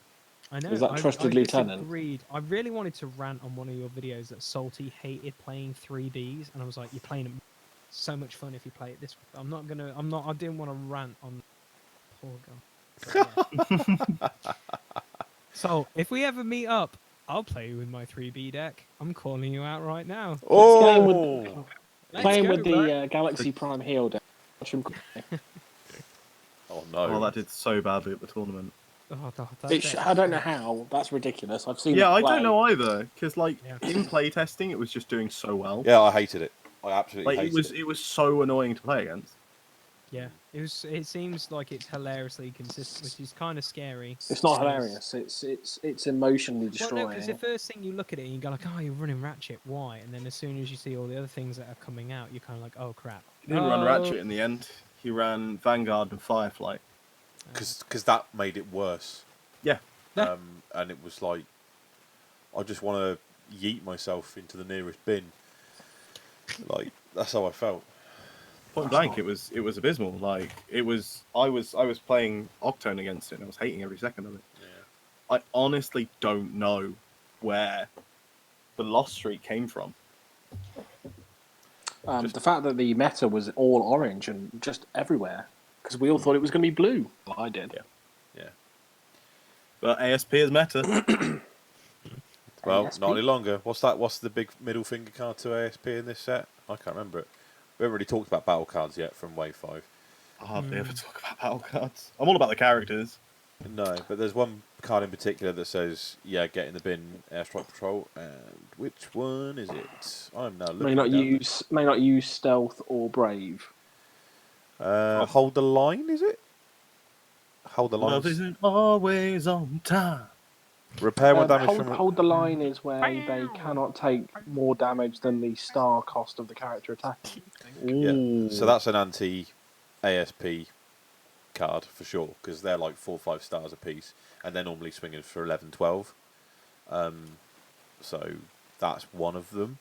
I know. Is that Trusted Lieutenant? Disagreed. I really wanted to rant on one of your videos that Salty hated playing 3Bs, and I was like, "You're playing it so much fun if you play it this way." I'm not gonna. I'm not. I didn't want to rant on poor guy. Yeah. So if we ever meet up, I'll play with my 3B deck. I'm calling you out right now. Oh! Playing Let's with go, the bro. Galaxy Prime heel deck. Watch him. Oh no! Oh, that did so badly at the tournament. Oh, that It deck- I don't know how. That's ridiculous. I've seen. Yeah, it I play. don't know either. Because like Yeah. in playtesting, it was just doing so well. Yeah, I hated it. I absolutely Like hated it was so annoying to play against. Yeah, it was. It seems like it's hilariously consistent, which is kind of scary. It's not because- hilarious. It's emotionally Well, destroying. no, because the first thing you look at it and you go like, "Oh, you're running Ratchet. Why?" And then as soon as you see all the other things that are coming out, you're kind of like, "Oh crap." He didn't run Oh. Ratchet in the end. He ran Vanguard and Firefly. because that made it worse. Yeah. Yeah. And it was like, I just want to yeet myself into the nearest bin. Like that's how I felt. Point blank, it was abysmal. Like it was, I was playing Octone against it, and I was hating every second of it. Yeah. I honestly don't know where the loss streak came from. The fact that the meta was all orange and just everywhere, because we all thought it was going to be blue. Well, I did. Yeah. Yeah. But ASP is meta. Well, ASP? not any longer. What's that? What's the big middle finger card to ASP in this set? I can't remember it. We haven't really talked about battle cards yet from Wave 5. I hardly ever talk about battle cards. I'm all about the characters. No, but there's one card in particular that says, yeah, get in the bin, Airstrike Patrol. And which one is it? I'm now looking May not use stealth or brave. Hold the line, is it? Hold the line. Love isn't always on time. Repair one damage from... Hold the line is where they cannot take more damage than the star cost of the character attacking. Yeah, so that's an anti-ASP card for sure, because they're like 4 or 5 stars a piece, and they're normally swinging for 11, 12. So that's one of them.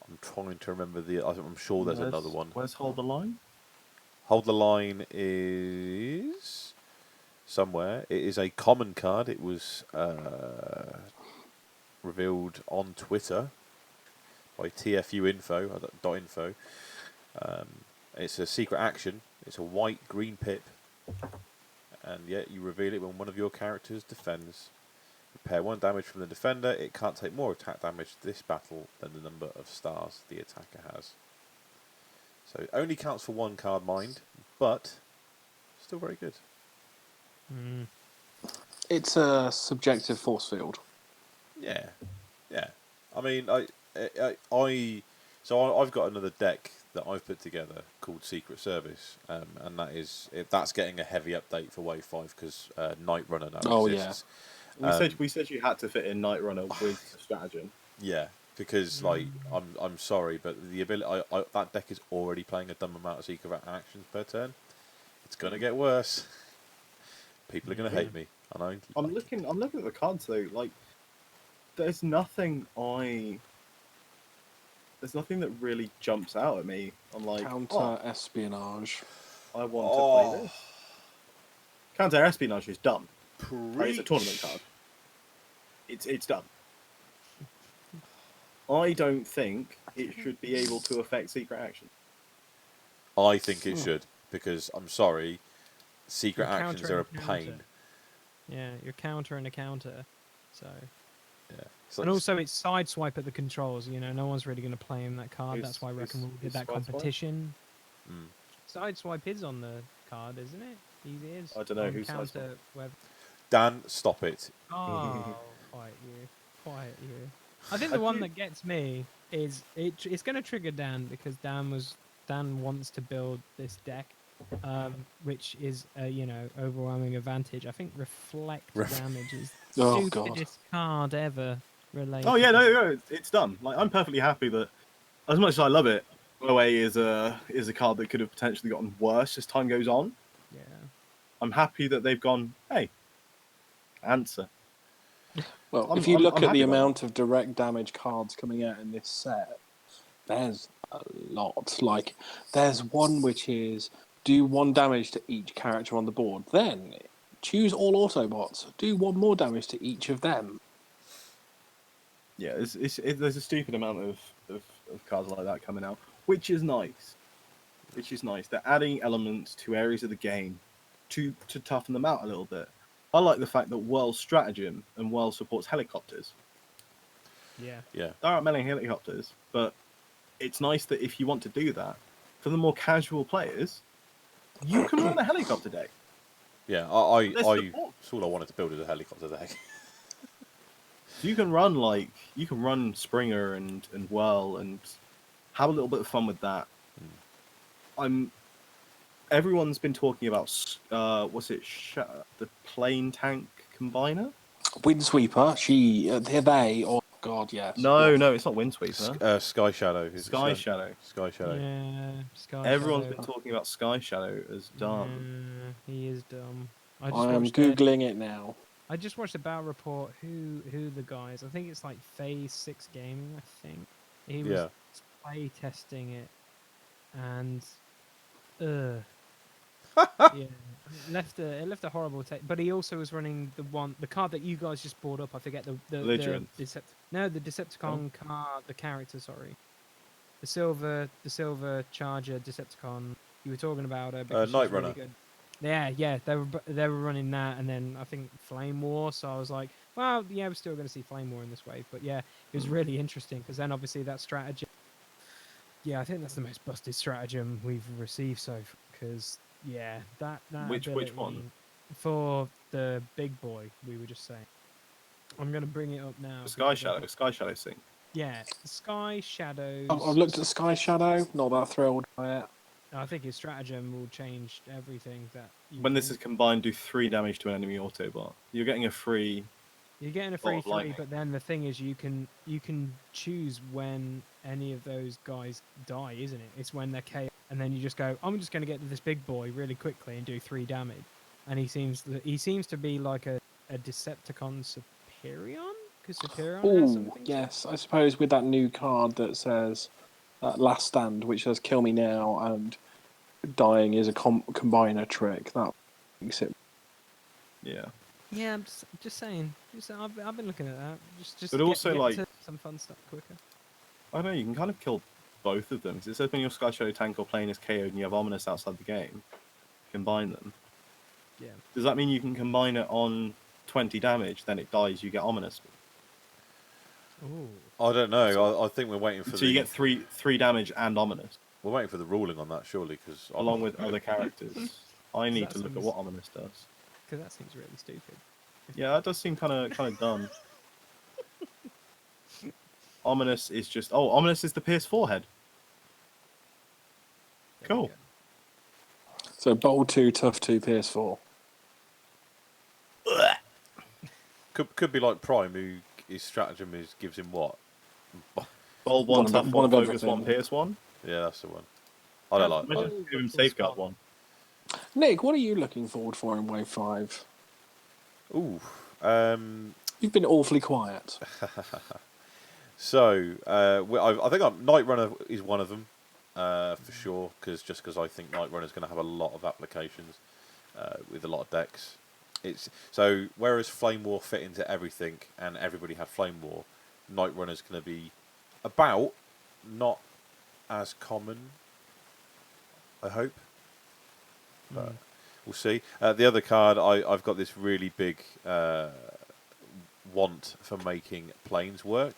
I'm trying to remember I'm sure there's another one. Where's Hold the Line? Hold the line is somewhere. It is a common card. It was revealed on Twitter by TFU info. It's a secret action. It's a white-green pip, and yet you reveal it when one of your characters defends. Repair 1 damage from the defender. It can't take more attack damage this battle than the number of stars the attacker has. So it only counts for 1 card mind, but still very good. Mm. It's a subjective force field. Yeah. I mean, I've got another deck that I've put together called Secret Service, and that's getting a heavy update for Wave 5 because Night Runner now exists. We said you had to fit in Night Runner with stratagem. Yeah, because I'm sorry, but the ability that deck is already playing a dumb amount of secret actions per turn. It's gonna get worse. People are gonna hate me. I know. I'm looking at the cards though. Like, there's nothing that really jumps out at me. I'm like, Counter espionage. I want to play this. Counter espionage is dumb. Right, it's a tournament card. It's dumb. I don't think it should be able to affect secret action. I think it should, because I'm sorry, secret You're actions counter are a and counter. pain. Yeah, you're counter and a counter. So. Yeah. And also, it's sideswipe at the controls. You know, no one's really going to play him that card. That's why I reckon we'll get that competition. Sideswipe is on the card, isn't it? Easy is. I don't know who's counter web. Dan, stop it. Oh, quiet you. I think the one that gets me is it's going to trigger Dan because Dan wants to build this deck, which is overwhelming advantage. I think reflect damage is the stupidest card ever related. Oh yeah, no, it's done. Like, I'm perfectly happy that, as much as I love it, OA is a card that could have potentially gotten worse as time goes on. Yeah. I'm happy that they've gone, hey, answer. Well, if you look at the amount of direct damage cards coming out in this set, there's a lot. Like, there's one which is do 1 damage to each character on the board. Then choose all Autobots. Do 1 more damage to each of them. Yeah, there's a stupid amount of cards like that coming out, which is nice. They're adding elements to areas of the game to toughen them out a little bit. I like the fact that World Stratagem and World supports helicopters. Yeah. There aren't many helicopters, but it's nice that if you want to do that, for the more casual players, you can run a helicopter deck. Yeah, that's all I wanted to build is a helicopter deck. You can run Springer and Whirl and have a little bit of fun with that. Everyone's been talking about the plane tank combiner? Windsweeper. Oh god, yes. No, it's not Windsweeper. Sky Shadow. Sky Shadow. Yeah, Sky Everyone's Shadow. been talking about Sky Shadow as dumb. Yeah, he is dumb. I am googling it now. I just watched a battle report. Who the guys? I think it's like Phase 6 Gaming. I think he was play testing it, and yeah, it left a horrible taste. But he also was running the card that you guys just brought up. I forget the Decepticon card, the character. Sorry, the silver Charger Decepticon. You were talking about Night Runner. Really yeah, they were running that, and then I think Flame War. So I was like, well, yeah, we're still going to see Flame War in this wave. But yeah, it was really interesting because then obviously that strategy. Yeah, I think that's the most busted stratagem we've received so far. Because yeah, that which one? For the big boy, we were just saying. I'm going to bring it up now. The Sky Shadow thing. Yeah, Sky Shadow. I've looked at Sky Shadow. Not that thrilled by it. I think his stratagem will change everything that. When this is combined, do 3 damage to an enemy Autobot. You're getting a free. You're getting a free 3, but then the thing is, you can choose when any of those guys die, isn't it? It's when they're KO, and then you just go, I'm just going to get to this big boy really quickly and do 3 damage. And he seems to be like a Decepticon Superion, because Superion has something. Yes, I suppose with that new card that says Last Stand, which says kill me now, and dying is a combiner trick. That makes it. Yeah. Yeah, I'm just saying. I've been looking at that. Just But also, get like- to some fun stuff quicker. I don't know, you can kind of kill both of them. Because it says when your Sky Shadow tank or plane is KO'd and you have Ominous outside the game, combine them. Yeah. Does that mean you can combine it on 20 damage, then it dies, you get Ominous? Ooh. I don't know. I think we're waiting for So you get three damage and Ominous, we're waiting for the ruling on that, surely, because along with other characters. I need that to look at seems- what Ominous does. Because that seems really stupid. Yeah, that does seem kind of dumb. Ominous is just... Oh, Ominous is the PS4 head. There we Cool. go. So bold 2, tough 2, PS4. could be like Prime, who his stratagem gives him what? Bold 1, tough one 1, of focus 1, everything. PS1. Yeah, that's the one. I don't like. Imagine Oh, give him that's Safeguard fun. 1. Nick, what are you looking forward for in Wave 5? Ooh. You've been awfully quiet. So I think Night Runner is one of them for sure, because I think Night Runner is going to have a lot of applications with a lot of decks. It's so whereas Flame War fit into everything and everybody had Flame War, Night Runner is going to be about not as common. I hope, but we'll see. The other card, I've got this really big want for making planes work.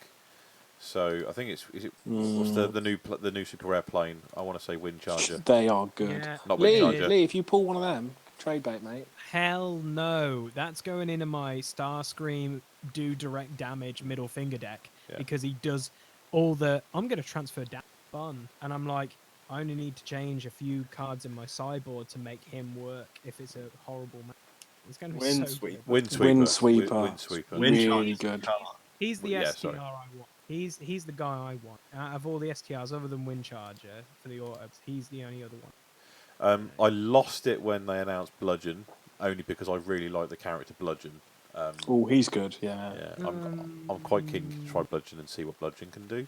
So I think is it what's the new super rare plane? I want to say Wind Charger. They are good. Yeah. Not Wind Lee, Charger. Lee, if you pull one of them, trade bait, mate. Hell no. That's going into my Starscream do direct damage middle finger deck Yeah. because he does all the. I'm going to transfer down fun. And I'm like, I only need to change a few cards in my sideboard to make him work if it's a horrible match. It's going to be Wind so Sweeper. good. Wind Sweeper. Wind Sweeper. Wind Sweeper. Wind Really Charger's good. card. He's the Yeah, STR sorry. I want. He's the guy I want. Out of all the STRs other than Wind Charger for the autos, he's the only other one. I lost it when they announced Bludgeon, only because I really like the character Bludgeon. Oh, he's good. Yeah. Yeah, I'm quite keen to try Bludgeon and see what Bludgeon can do.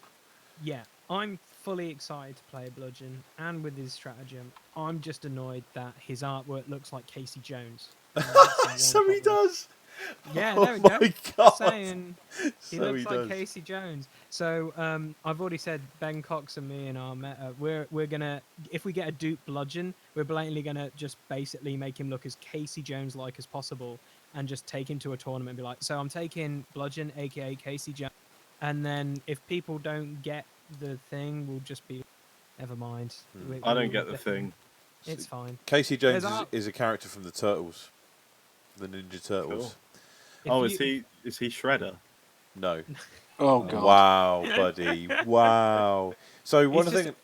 Yeah, I'm fully excited to play Bludgeon, and with his stratagem, I'm just annoyed that his artwork looks like Casey Jones. And that's the one So he problem. does. Yeah, Oh there we go. my God. Saying he So looks he like does. Casey Jones. So I've already said Ben Cox and me in our meta, we're gonna, if we get a dupe Bludgeon, we're blatantly gonna just basically make him look as Casey Jones like as possible, and just take him to a tournament and be like, so I'm taking Bludgeon, aka Casey Jones, and then if people don't get the thing, we'll just be, never mind. I don't get the thing. It's fine. Casey Jones There's art- is a character from the Turtles, the Ninja Turtles. If Oh, you- is he Shredder? No. Oh god. Wow, buddy. Wow. So one He's of the just- things.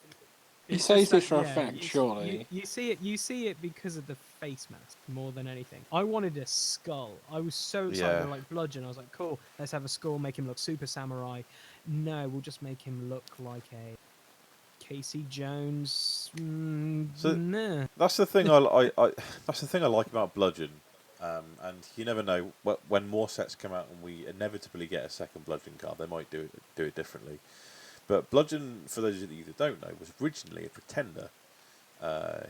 He It's says just this that- for yeah, effect, you- surely. You see it because of the face mask more than anything. I wanted a skull. I was so excited Yeah. with like Bludgeon. I was like, cool, let's have a skull, make him look super samurai. No, we'll just make him look like a Casey Jones. So- Nah. That's the thing that's the thing I like about Bludgeon. And you never know when more sets come out and we inevitably get a second Bludgeon card, they might do it differently. But Bludgeon, for those of you that don't know, was originally a pretender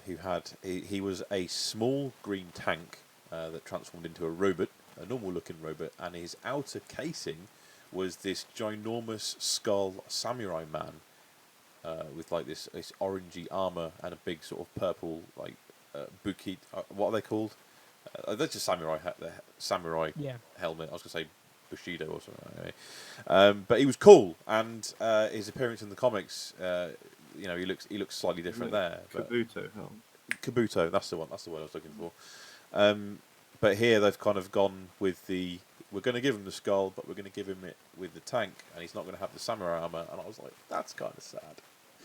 he was a small green tank that transformed into a robot, a normal-looking robot, and his outer casing was this ginormous skull samurai man with like this orangey armor and a big sort of purple like buki. What are they called? That's just samurai Yeah. helmet. I was going to say Bushido or something. Anyway. But he was cool, and his appearance in the comics, he looks slightly different there. But Kabuto. Oh. Kabuto, that's the one. That's the word I was looking for. But here they've kind of gone with we're going to give him the skull, but we're going to give him it with the tank, and he's not going to have the samurai armor. And I was like, that's kind of sad.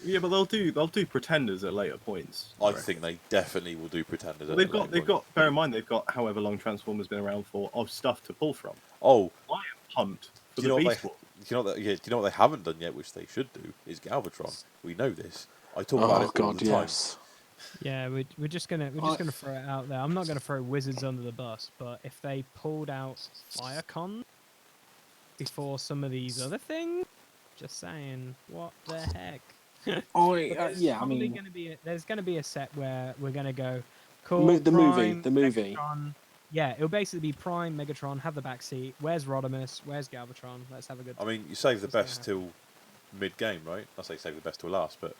Yeah, but they'll do pretenders at later points. I think they definitely will do pretenders. Well, they've got. Bear in mind, they've got however long Transformers been around for of stuff to pull from. Oh, I am pumped for do you the know what Beast they? Wars. Do you know what they haven't done yet, which they should do, is Galvatron. We know this. I talk about Oh it all god, the time. yes. Yeah, we're just gonna throw it out there. I'm not gonna throw Wizards under the bus, but if they pulled out Firecon before some of these other things, just saying, what the heck? There's Yeah, I probably mean, there's gonna be a set where we're gonna go. Cool. the movie, Prime, the movie. Megatron, Yeah, it'll basically be Prime, Megatron, have the back seat. Where's Rodimus? Where's Galvatron? Let's have a good I time. mean, you save the What's gonna best happen? till mid-game, right? I say save the best till last, but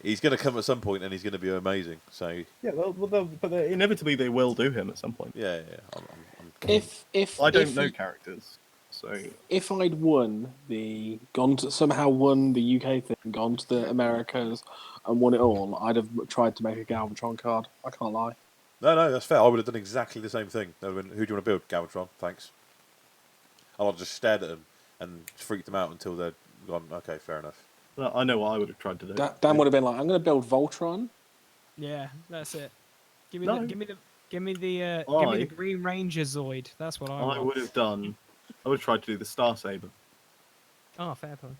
he's going to come at some point and he's going to be amazing. So Yeah, but inevitably they will do him at some point. yeah, I'm keen. I don't know characters, so If I'd somehow won the UK thing, gone to the Americas, and won it all, I'd have tried to make a Galvatron card. I can't lie. No, that's fair. I would have done exactly the same thing. Who do you want to build? Galvatron, thanks. I'll just stared at them and freaked them out until they're gone. Okay, fair enough. I know what I would have tried to do. Dan would have been like, "I'm going to build Voltron." Yeah, that's it. Give me No. the Green Ranger Zoid. That's what I want. I would have tried to do the Star Saber. Oh, fair point.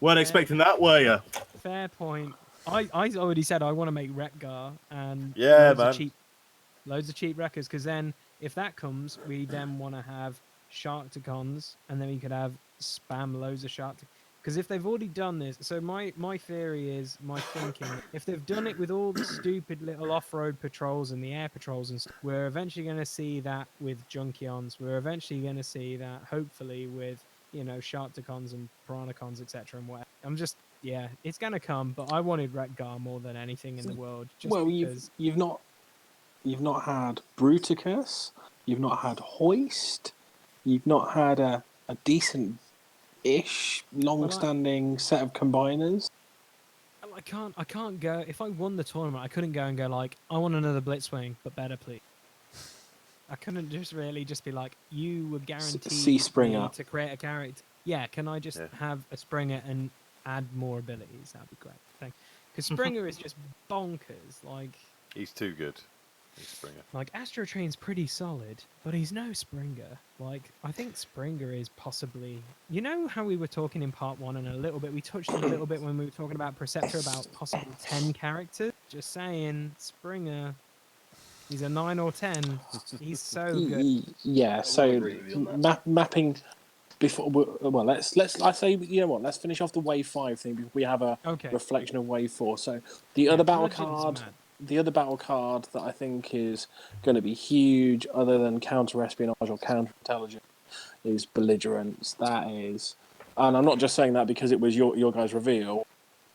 Weren't expecting that, were you? Fair point. I already said I want to make Retgar and Yeah, loads of cheap wreckers, because then if that comes, we then want to have Sharktacons, and then we could have spam loads of because if they've already done this, so my theory is, my thinking, if they've done it with all the stupid little off-road patrols and the air patrols and stuff, we're eventually going to see that with Junkions. We're eventually going to see that, hopefully, with, you know, Sharktacons and Piranacons, etc. and whatever. Yeah, it's going to come, but I wanted Retgar more than anything in the world. Just because... you've not had Bruticus, you've not had Hoist, you've not had a decent-ish, long-standing set of combiners. I can't go. If I won the tournament, I couldn't go and go like, I want another Blitzwing, but better, please. I couldn't just be like, you were guaranteed Sea Springer to create a character. Yeah, can I just have a Springer and add more abilities? That'd be great. Thanks. Because Springer is just bonkers. Like, He's too good. He's Springer. Like, Astro Train's pretty solid, but he's no Springer. Like, I think Springer is possibly... You know how we were talking in part 1 and we touched on a little bit when we were talking about Preceptor, about possibly 10 characters? Just saying, Springer, he's a 9 or 10. He's so good. Yeah, so mapping... let's finish off the wave 5 thing before we have a reflection of wave 4. So the other battle card that I think is going to be huge, other than counter espionage or counter intelligence, is belligerence. That is, and I'm not just saying that because it was your guys' reveal.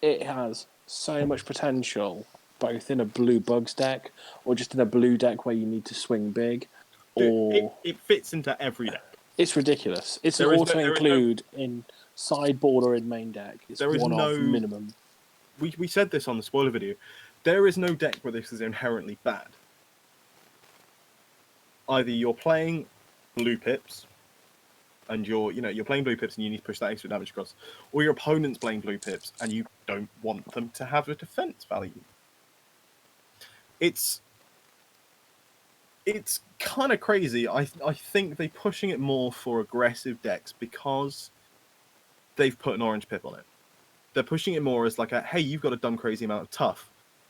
It has so much potential, both in a blue bugs deck or just in a blue deck where you need to swing big. It fits into every deck. It's ridiculous. It's an auto-include in sideboard or in main deck. It's one-off minimum. We said this on the spoiler video. There is no deck where this is inherently bad. Either you're playing blue pips, and you're playing blue pips and you need to push that extra damage across, or your opponent's playing blue pips and you don't want them to have a defense value. It's kind of crazy. I think they're pushing it more for aggressive decks because they've put an orange pip on it. They're pushing it more as like a, hey, you've got a dumb crazy amount of tough.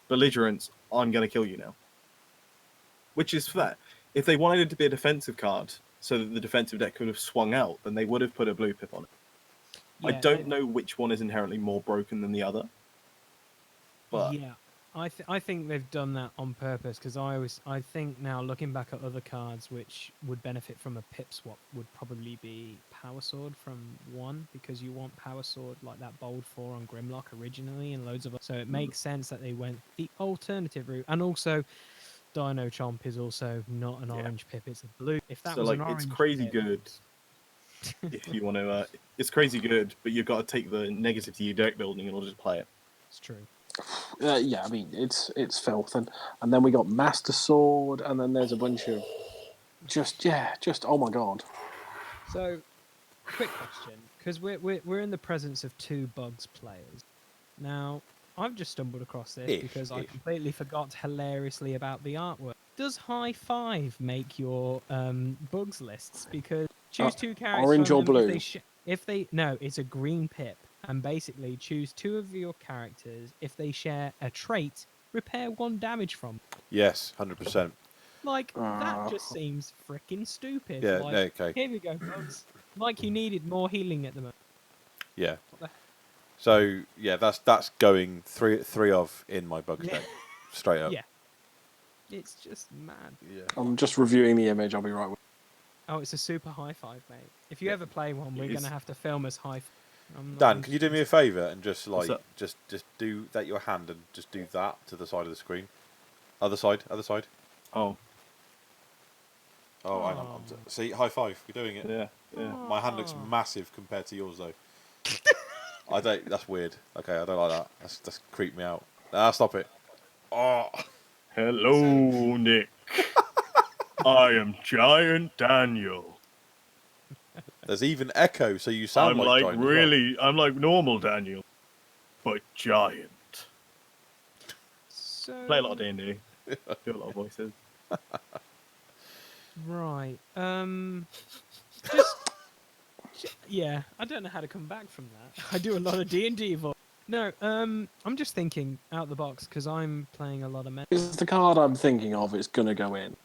Belligerence, I'm going to kill you now. Which is fair. If they wanted it to be a defensive card so that the defensive deck could have swung out, then they would have put a blue pip on it. Yeah, I don't know which one is inherently more broken than the other. But yeah. I think they've done that on purpose, because I think now, looking back at other cards which would benefit from a pip swap, would probably be Power Sword from 1, because you want Power Sword like that bold 4 on Grimlock originally, and loads of so it makes sense that they went the alternative route. And also Dino Chomp is also not an orange pip, it's a blue. If that was an orange, it's crazy pip, good. If you want to, it's crazy good, but you've got to take the negative to your deck building in order to play it. It's true. Yeah, I mean it's filth, and then we got Master Sword, and then there's a bunch of just oh my god. So, quick question, because we're in the presence of 2 bugs players. Now, I've just stumbled across this because I completely forgot hilariously about the artwork. Does High Five make your bugs lists? Because choose 2 characters, orange or blue. No, it's a green pip. And basically choose 2 of your characters. If they share a trait, repair 1 damage from. Yes, 100%. Like, that just seems freaking stupid. Yeah, like, okay. Here we go, bugs. Like you needed more healing at the moment. Yeah. So, yeah, that's going three of in my bugs deck. Straight up. Yeah. It's just mad. Yeah. I'm just reviewing the image. I'll be right with Oh, it's a super high five, mate. If you ever play one, we're is. gonna have to film us high. Dan, can you do me a favour and just What's like up? just do that your hand and just do that to the side of the screen? Other side, other side. Oh, Oh, hang on. See, high five. We're doing it. yeah, yeah. My hand looks massive compared to yours, though. I don't. That's weird. Okay, I don't like that. That's creeped me out. Ah, stop it. Oh, Hello, Nick. I am Giant Daniel. there's even echo, so you sound I'm like like Giant as really, I'm like normal Daniel, but giant. So Play a lot of D&D. Do a lot of voices. right. Just yeah. I don't know how to come back from that. I do a lot of D&D voice. No. I'm just thinking out the box because I'm playing a lot of men. It's the card I'm thinking of. It's gonna go in.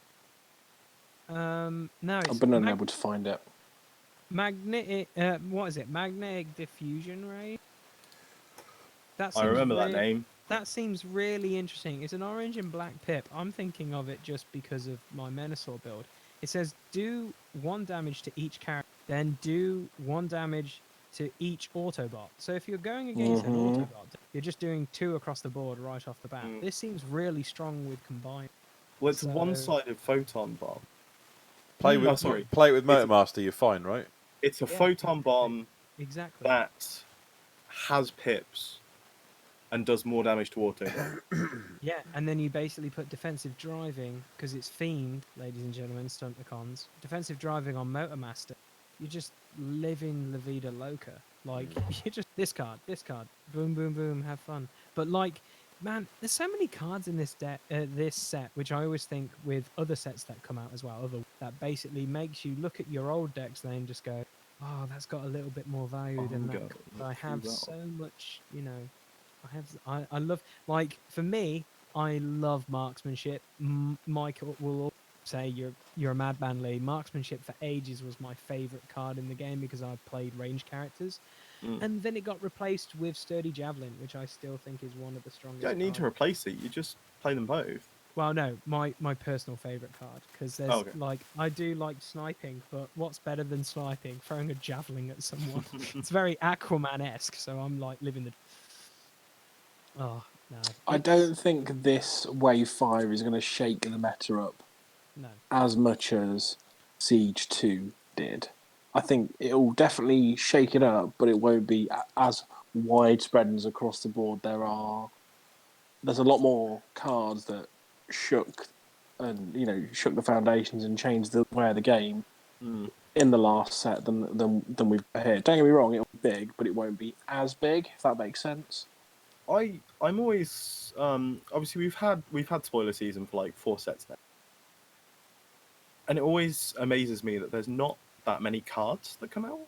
No, I've it's been unable to find it. magnetic. What is it? Magnetic diffusion ray. That I seems remember that name. That seems really interesting. It's an orange and black pip. I'm thinking of it just because of my Menasor build. It says do 1 damage to each character, then do 1 damage to each Autobot. So if you're going against an Autobot, you're just doing 2 across the board right off the bat. This seems really strong with combined. Well, it's So- a one-sided photon bomb. Play with sorry. play it with It's a- Motormaster. You're fine, right? It's a Yeah, photon bomb Exactly. that has pips and does more damage to auto. Yeah, and then you basically put defensive driving because it's themed, ladies and gentlemen, Stunticons. Defensive driving on Motormaster. You just live in La Vida Loca. Like you just this card, boom, boom, boom, have fun. But like, man, there's so many cards in this this set, which I always think with other sets that come out as well, that basically makes you look at your old decks then and just go, oh, that's got a little bit more value than that. God, I have well. so much, you know. I love, like, for me, I love marksmanship. Mike will say you're a madman, Lee. Marksmanship for ages was my favorite card in the game because I played range characters, and then it got replaced with sturdy javelin, which I still think is one of the strongest. You don't need to cards. replace it. You just play them both. Well, no, my personal favorite card because there's Okay. like I do like sniping, but what's better than sniping? Throwing a javelin at someone. It's very Aquaman-esque, so I'm like living the. Oh no! I it's- don't think this Wave 5 is going to shake the meta up No. as much as Siege 2 did. I think it'll definitely shake it up, but it won't be as widespread as across the board. There's a lot more cards that shook the foundations and changed the way of the game in the last set than we've got here. Don't get me wrong, it'll be big, but it won't be as big, if that makes sense. I'm always obviously we've had spoiler season for like 4 sets now, and it always amazes me that there's not that many cards that come out.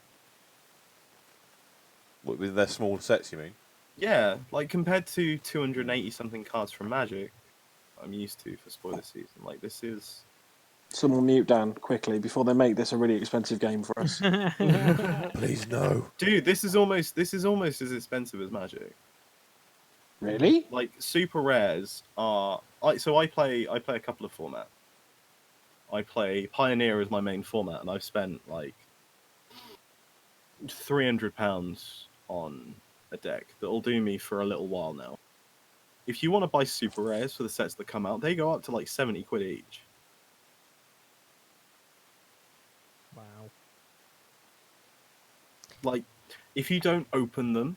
What, with their small sets, you mean? Yeah, like compared to 280 something cards from Magic, I'm used to for spoiler season. Like this is. Someone mute Dan quickly before they make this a really expensive game for us. Please no. Dude, this is almost as expensive as Magic. Really? Like super rares are. I play a couple of formats. I play Pioneer as my main format, and I've spent like £300 on a deck that'll do me for a little while now. If you want to buy super rares for the sets that come out, they go up to like 70 quid each. Wow. Like, if you don't open them,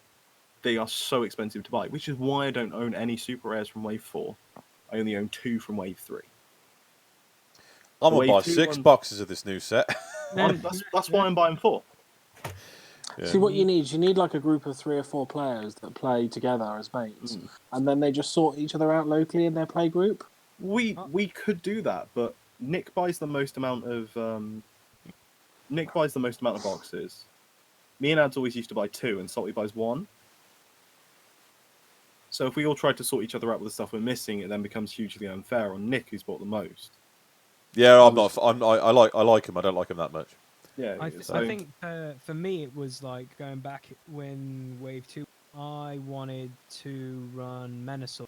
they are so expensive to buy, which is why I don't own any super rares from Wave 4. I only own 2 from Wave 3. I'm gonna Wave buy 2 6 ones- boxes of this new set. That's why I'm buying 4. Yeah. See, what you need like a group of 3 or 4 players that play together as mates, and then they just sort each other out locally in their play group. We could do that, but Nick buys the most amount of boxes. Me and Ads always used to buy 2, and Salty buys 1. So if we all tried to sort each other out with the stuff we're missing, it then becomes hugely unfair on Nick, who's bought the most. Yeah, I'm not. I like him. I don't like him that much. Yeah, I so think for me it was like going back when Wave 2, I wanted to run Menasor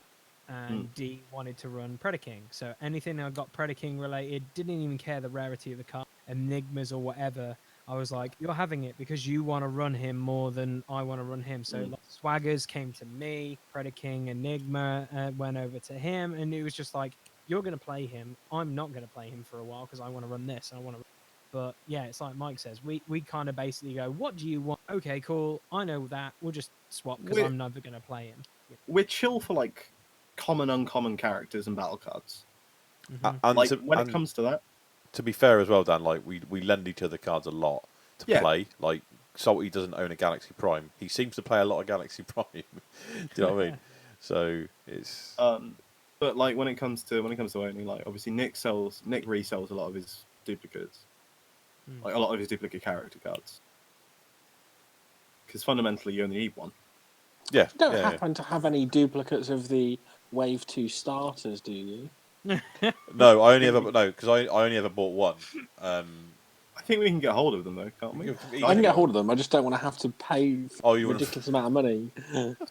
and D wanted to run Predaking. So anything I got Predaking related, didn't even care the rarity of the card, Enigmas or whatever. I was like, you're having it because you want to run him more than I want to run him. So like, Swaggers came to me, Predaking, Enigma went over to him, and it was just like, you're going to play him. I'm not going to play him for a while because I want to run this and I want to. But yeah, it's like Mike says, we kind of basically go, what do you want? Okay, cool. I know that. We'll just swap because I'm never going to play him. We're chill for like common, uncommon characters and battle cards. And Like when it comes to that, to be fair as well, Dan, like we lend each other cards a lot to play. Like Salty doesn't own a Galaxy Prime. He seems to play a lot of Galaxy Prime. Do you know what I mean? So it's. But like when it comes to owning, like obviously Nick resells a lot of his duplicates, like a lot of his duplicate character cards, because fundamentally you only need one. Yeah. You don't happen to have any duplicates of the Wave 2 starters, do you? No, I only ever because I only ever bought one. I think we can get hold of them though, can't we? I can get hold of them. I just don't want to have to pay a ridiculous amount of money.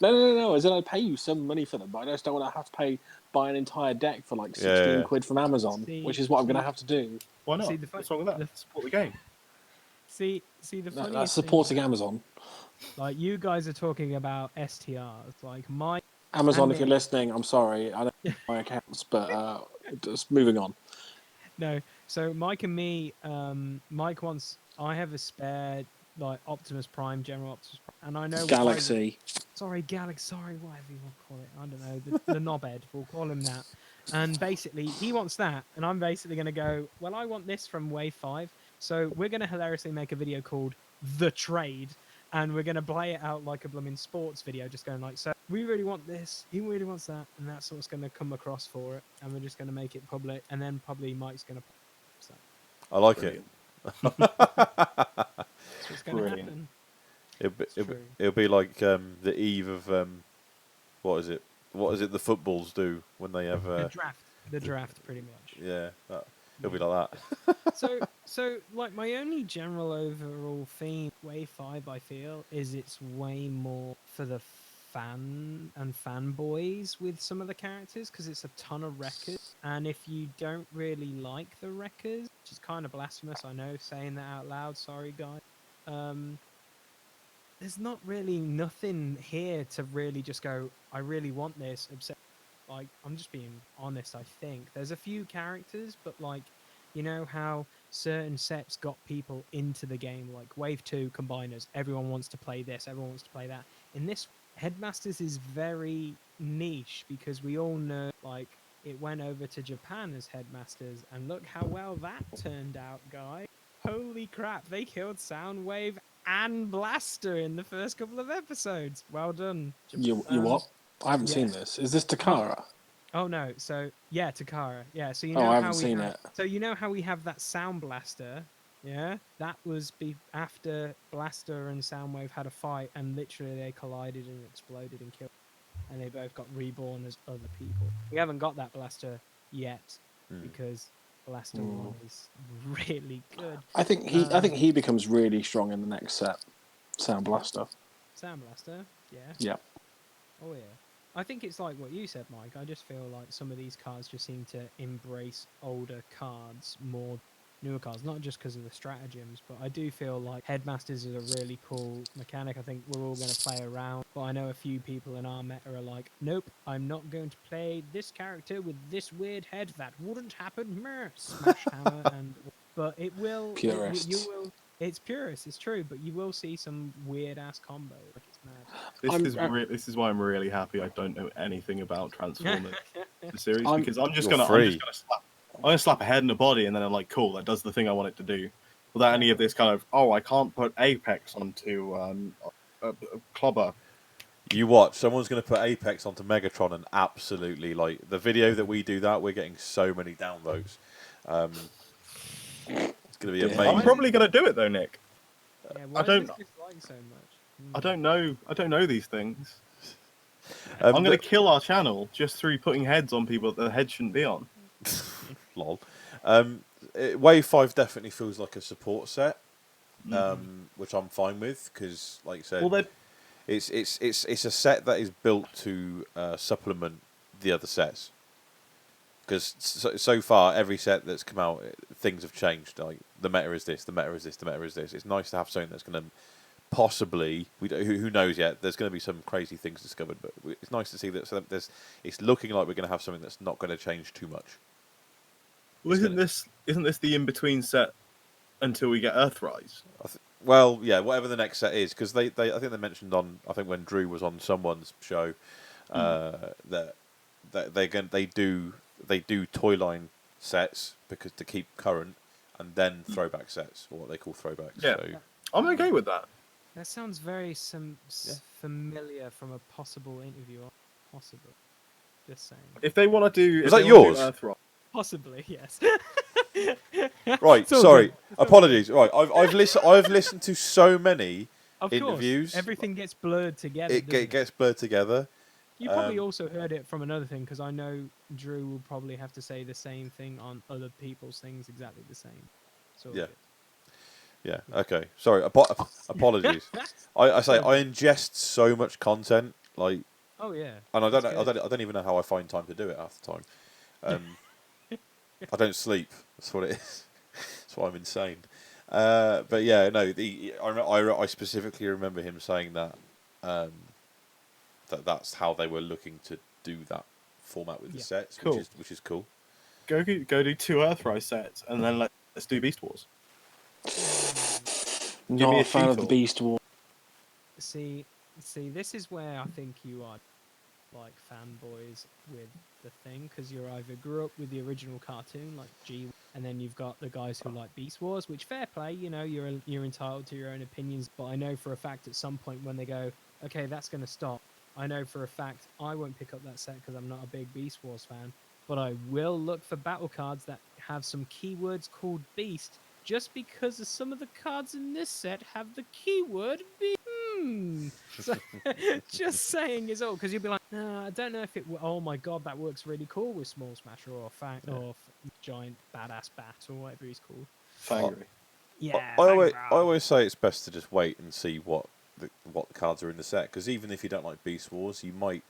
No. As in, I pay you some money for them, but I just don't want to have to buy an entire deck for like 16 quid from Amazon, which is what I'm going to have to do. Why not? What's wrong with that? Support the game. See the funniest that's supporting thing, Amazon. Like you guys are talking about STRs, like my Amazon, if you're listening, I'm sorry. I don't know my accounts, but just moving on. No, so Mike and me, Mike wants. I have a spare like Optimus Prime, General Optimus Prime, and I know Galaxy. Galaxy. Sorry, whatever you want to call it. I don't know. The knobhead. We'll call him that. And basically, he wants that, and I'm basically going to go. Well, I want this from Wave 5, so we're going to hilariously make a video called The Trade. And we're going to play it out like a blooming sports video, just going like, so we really want this, he really wants that, and that's what's going to come across for it, and we're just going to make it public, and then probably Mike's going to. So. I like it. That's what's going to happen. It'll be like the eve of what is it? What is it the footballs do when they have the draft, pretty much. Yeah, it'll be like that. So like my only general overall theme, Wave 5, I feel, is it's way more for the fan and fanboys with some of the characters because it's a ton of records, and if you don't really like the records, which is kind of blasphemous, I know, saying that out loud, sorry guys, there's not really nothing here to really just go, I really want this, like, I'm just being honest, I think. There's a few characters, but like, you know how certain sets got people into the game, like Wave 2 Combiners, everyone wants to play this, everyone wants to play that. In this, Headmasters is very niche because we all know, like, it went over to Japan as Headmasters, and look how well that turned out, guys. Holy crap, they killed Soundwave and Blaster in the first couple of episodes. Well done. You what? I haven't seen this. Is this Takara? Oh no, so yeah, Takara. Yeah, so you know I how haven't seen it. So you know how we have that Sound Blaster? Yeah? That was after Blaster and Soundwave had a fight and literally they collided and exploded and killed. And they both got reborn as other people. We haven't got that Blaster yet because Blaster 1 is really good. I think he becomes really strong in the next set. Sound Blaster. Sound Blaster, yeah. Yeah. Oh yeah. I think it's like what you said, Mike. I just feel like some of these cards just seem to embrace older cards more newer cards, not just because of the stratagems, but I do feel like Headmasters is a really cool mechanic. I think we're all going to play around, but I know a few people in our meta are like, nope, I'm not going to play this character with this weird head. That wouldn't happen. Meh. Smash hammer but it will. Purist. You will. It's purist, it's true, but you will see some weird ass combo. Like it's mad. This is why I'm really happy I don't know anything about Transformers the series, because I'm just gonna slap a head and a body, and then I'm like, cool, that does the thing I want it to do, without any of this kind of I can't put Apex onto Clobber. You watch, someone's going to put Apex onto Megatron, and absolutely, like the video that we do that, we're getting so many downvotes. It's going to be amazing. I'm probably going to do it though, Nick. Yeah, I don't. Like so much? I don't know. I don't know these things. I'm going to kill our channel just through putting heads on people that the head shouldn't be on. Lol. Wave 5 definitely feels like a support set, which I'm fine with because, like I said, it's a set that is built to supplement the other sets. Because so far, every set that's come out, things have changed. Like the meta is this, the meta is this, the meta is this. It's nice to have something that's going to possibly, who knows yet? There's going to be some crazy things discovered, but it's nice to see that. So it's looking like we're going to have something that's not going to change too much. Well, isn't this the in between set until we get Earthrise? Well, yeah, whatever the next set is, because I think they mentioned on, I think when Drew was on someone's show, that they do toy line sets because to keep current, and then throwback sets, or what they call throwbacks. Yeah. So, I'm okay with that. That sounds very familiar from a possible interview. Possible. Just saying. If they want to do, Was that yours? Possibly, yes. Right, It's all sorry, good. It's all apologies. Right, I've listened to so many Of interviews. course, everything gets blurred together. It gets blurred together. You probably also heard it from another thing, because I know Drew will probably have to say the same thing on other people's things, exactly the same. So Yeah. Yeah. Okay. Sorry. Apologies. I ingest so much content, like, Oh yeah. and I that's don't good. I don't even know how I find time to do it half the time. I don't sleep. That's what it is. That's why I'm insane. But yeah, no. I specifically remember him saying that that's how they were looking to do that format with the sets, Cool. which is cool. Go do 2 Earthrise sets, and then let's do Beast Wars. Not me a a fan of sheetle. the Beast War. See, this is where I think you are like fanboys with the thing, because you either grew up with the original cartoon like G, and then you've got the guys who like Beast Wars, which fair play, you know, you're entitled to your own opinions, but I know for a fact at some point when they go, okay, that's going to stop, I know for a fact I won't pick up that set because I'm not a big Beast Wars fan, but I will look for battle cards that have some keywords called Beast, just because of some of the cards in this set have the keyword Beast. So, just saying is all, because you'll be like, I don't know if it. Oh my god, that works really cool with Small Smasher or Giant Badass Bat or whatever he's called. Fangry. Yeah, I always say it's best to just wait and see what the cards are in the set, because even if you don't like Beast Wars, you might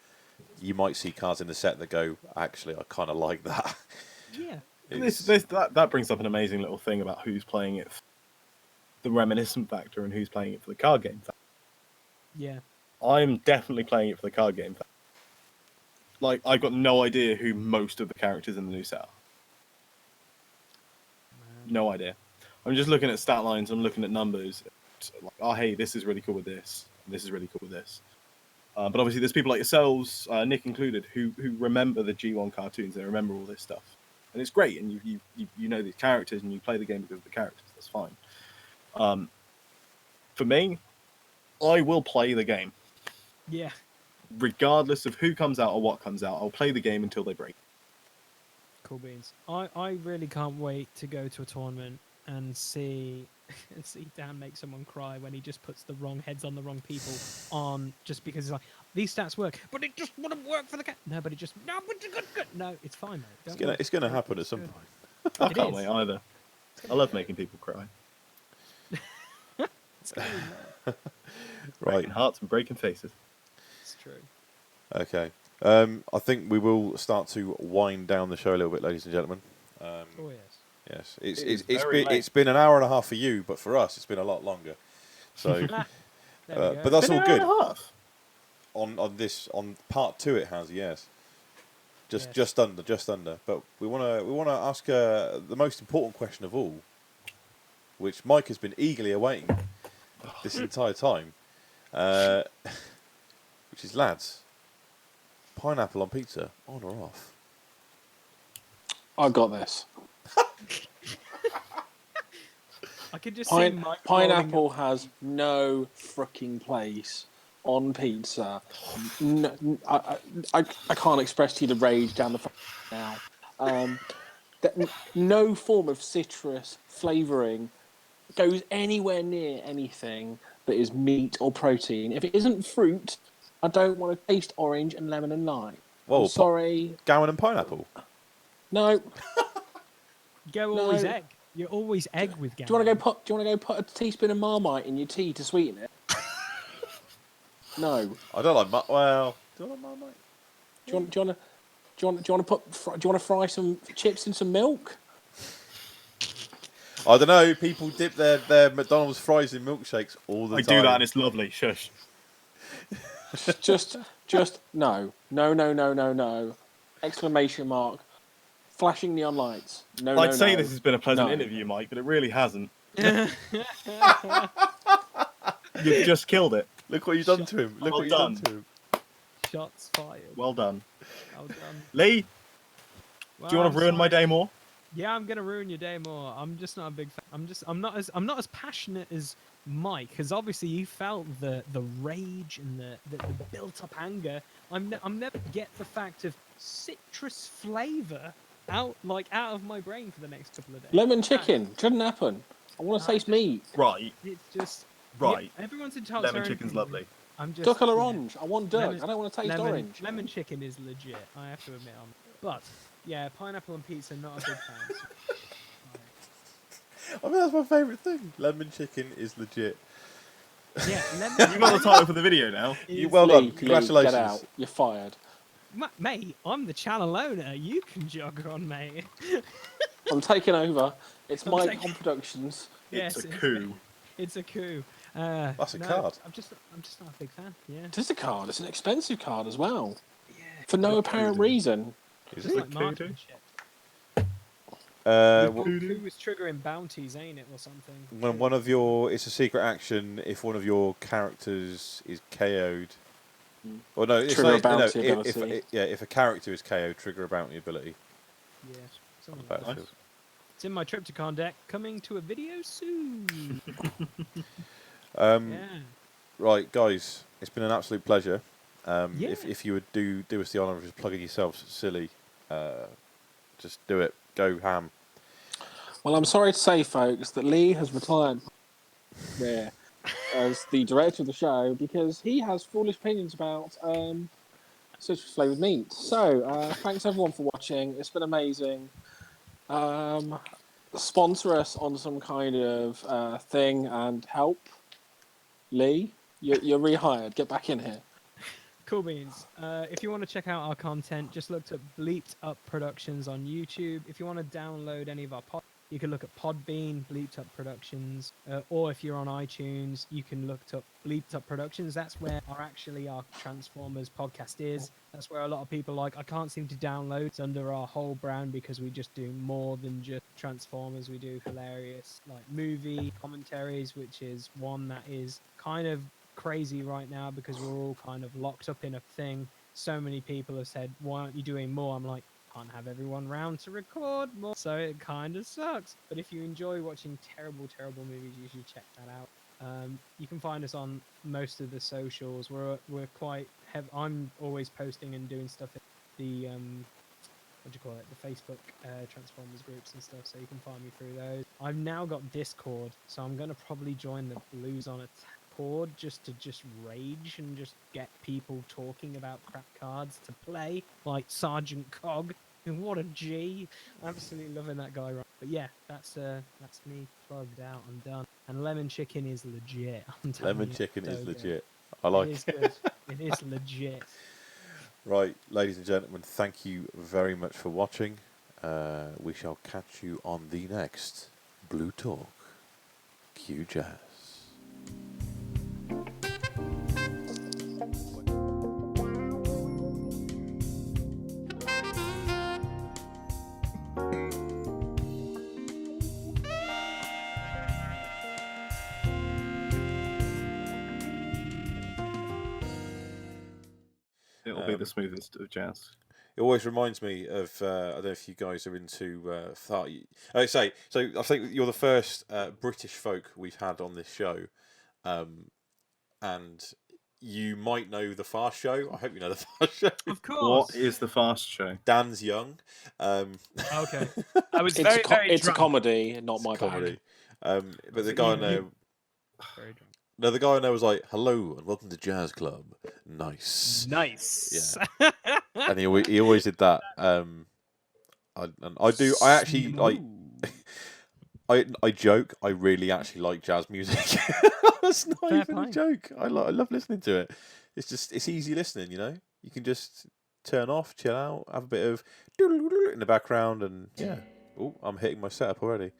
see cards in the set that go, actually, I kind of like that. Yeah. That brings up an amazing little thing about who's playing it, the reminiscent factor, and who's playing it for the card game factor. Yeah. I'm definitely playing it for the card game factor. Like, I've got no idea who most of the characters in the new set are. No idea. I'm just looking at stat lines, I'm looking at numbers. Like, oh, hey, this is really cool with this. This is really cool with this. But obviously, there's people like yourselves, Nick included, who remember the G1 cartoons. They remember all this stuff, and it's great. And you know these characters, and you play the game because of the characters. That's fine. For me, I will play the game, Yeah. regardless of who comes out or what comes out. I'll play the game until they break. Cool beans. I really can't wait to go to a tournament and see Dan make someone cry when he just puts the wrong heads on the wrong people on, just because it's like, these stats work, but it just wouldn't work for the cat. No, but it just good. No, it's fine, mate. It's gonna happen at some point. I It can't is. wait either. I love making people cry. It's gonna be mad. Right. Breaking hearts and breaking faces. It's true. Okay. I think we will start to wind down the show a little bit, ladies and gentlemen. Oh yes. Yes, it's been an hour and a half for you, but for us, it's been a lot longer. So, There we go. but that's Been all an good. hour and a half. On part 2, it has, yes. Yes. Just under. But we wanna ask the most important question of all, which Mike has been eagerly awaiting this entire time, which is, lads, pineapple on pizza, on or off? I got this. I could just see Mike rolling Pineapple up. has no freaking place on pizza. I can't express to you the rage down the front now. No form of citrus flavouring goes anywhere near anything that is meat or protein. If it isn't fruit, I don't want to taste orange and lemon and lime. Whoa, I'm sorry. Gowan and pineapple. No. Go No. always egg. You're always egg with Do you want to go put a teaspoon of Marmite in your tea to sweeten it? No. I don't like well. Do I like Marmite? Do you want to? Do you want to fry some chips in some milk? I don't know. People dip their McDonald's fries in milkshakes all the I time. do that and it's lovely. Shush. Just no. Exclamation mark. Flashing neon lights. No, I'd no, say no. this has been a pleasant No. interview, Mike, but it really hasn't. You've just killed it. Look what you've done to him. Look Well what you've done done. to him. Shots fired. Well done. Well done. Lee, do you want I'm to ruin my sorry. day more? Yeah, I'm gonna ruin your day more. I'm just not a big fan. I'm not as passionate as Mike, because obviously you felt the rage and the built up anger. I'm never get the fact of citrus flavor out of my brain for the next couple of days. Lemon chicken. Shouldn't happen. I want to taste meat. Right. It's just Right. Yeah, everyone's entitled. Lemon to chicken's their own lovely. opinion. I'm just Duck or yeah. orange. I want duck. Lemon- I don't want to taste orange. Lemon chicken is legit. I have to admit. But yeah, pineapple and pizza, not a big fan. I mean, that's my favourite thing. Lemon chicken is legit. Yeah, lemon. You got the title for the video now. You well done. Lee, Congratulations. get out. You're fired. Mate, I'm the channel owner. You can jog on, mate. I'm taking over. It's I'm Mike taking- on Productions. Yes, It's a coup. It's a coup. That's a no, card. I'm just not a big fan. Yeah. It is a card. It's an expensive card as well. Yeah. For no apparent reason. Is It's it? like marksmanship. Wh- Coup is triggering bounties, ain't it, or something? when one of your, it's a secret action if one of your characters is KO'd. Or no, it's Trigger like, a no, bounty if ability. if a character is KO'd, trigger a bounty ability. Yeah. Something on like that. Battlefield. It's in my Triptychon deck, coming to a video soon. Yeah. Right, guys, it's been an absolute pleasure. Yeah. If you would do us the honour of just plugging yourselves silly, just do it. Go ham. Well, I'm sorry to say, folks, that Lee has retired there as the director of the show because he has foolish opinions about citrus flavoured meat. So, thanks everyone for watching. It's been amazing. Sponsor us on some kind of thing and help. Lee, you're rehired. Get back in here. Cool beans. If you want to check out our content, just look at Bleeped Up Productions on YouTube. If you want to download any of our podcasts, you can look at Podbean, Bleeped Up Productions, or if you're on iTunes, you can look up Bleeped Up Productions. That's where our Transformers podcast is. That's where a lot of people I can't seem to download. It's under our whole brand because we just do more than just Transformers. We do hilarious movie commentaries, which is one that is kind of crazy right now because we're all kind of locked up in a thing. So many people have said, why aren't you doing more? I'm like, can't have everyone round to record more, so it kind of sucks. But if you enjoy watching terrible movies, you should check that out. You can find us on most of the socials. We're quite I'm always posting and doing stuff in the the Facebook Transformers groups and stuff, so you can find me through those. I've now got Discord, so I'm gonna probably join the Blues on Attack Discord just to rage and just get people talking about crap cards to play, like Sergeant Cog. And what a G! Absolutely loving that guy. Right, but yeah, that's me plugged out. I'm done. And lemon chicken is legit. I'm telling Lemon you, chicken so is good. legit. I like It is good. It is legit. Right, ladies and gentlemen, thank you very much for watching. We shall catch you on the next Blue Talk. Cue Jazz. It'll be the smoothest of jazz. It always reminds me of I don't know if you guys are into I think you're the first British folk we've had on this show, and you might know the Fast Show. I hope you know the Fast Show. Of course. What is the fast show? Dan's young. Okay. I was It's very a drunk. comedy, not my comedy. bag. But the guy I know, Very drunk. no, the guy I know was like, "Hello and welcome to Jazz Club." Nice. Nice. And he always did that. I actually like. I joke. I really actually like jazz music. That's not Fair even a play. joke. I love listening to it. It's easy listening. You know, you can just turn off, chill out, have a bit of in the background, and yeah. Oh, I'm hitting my setup already.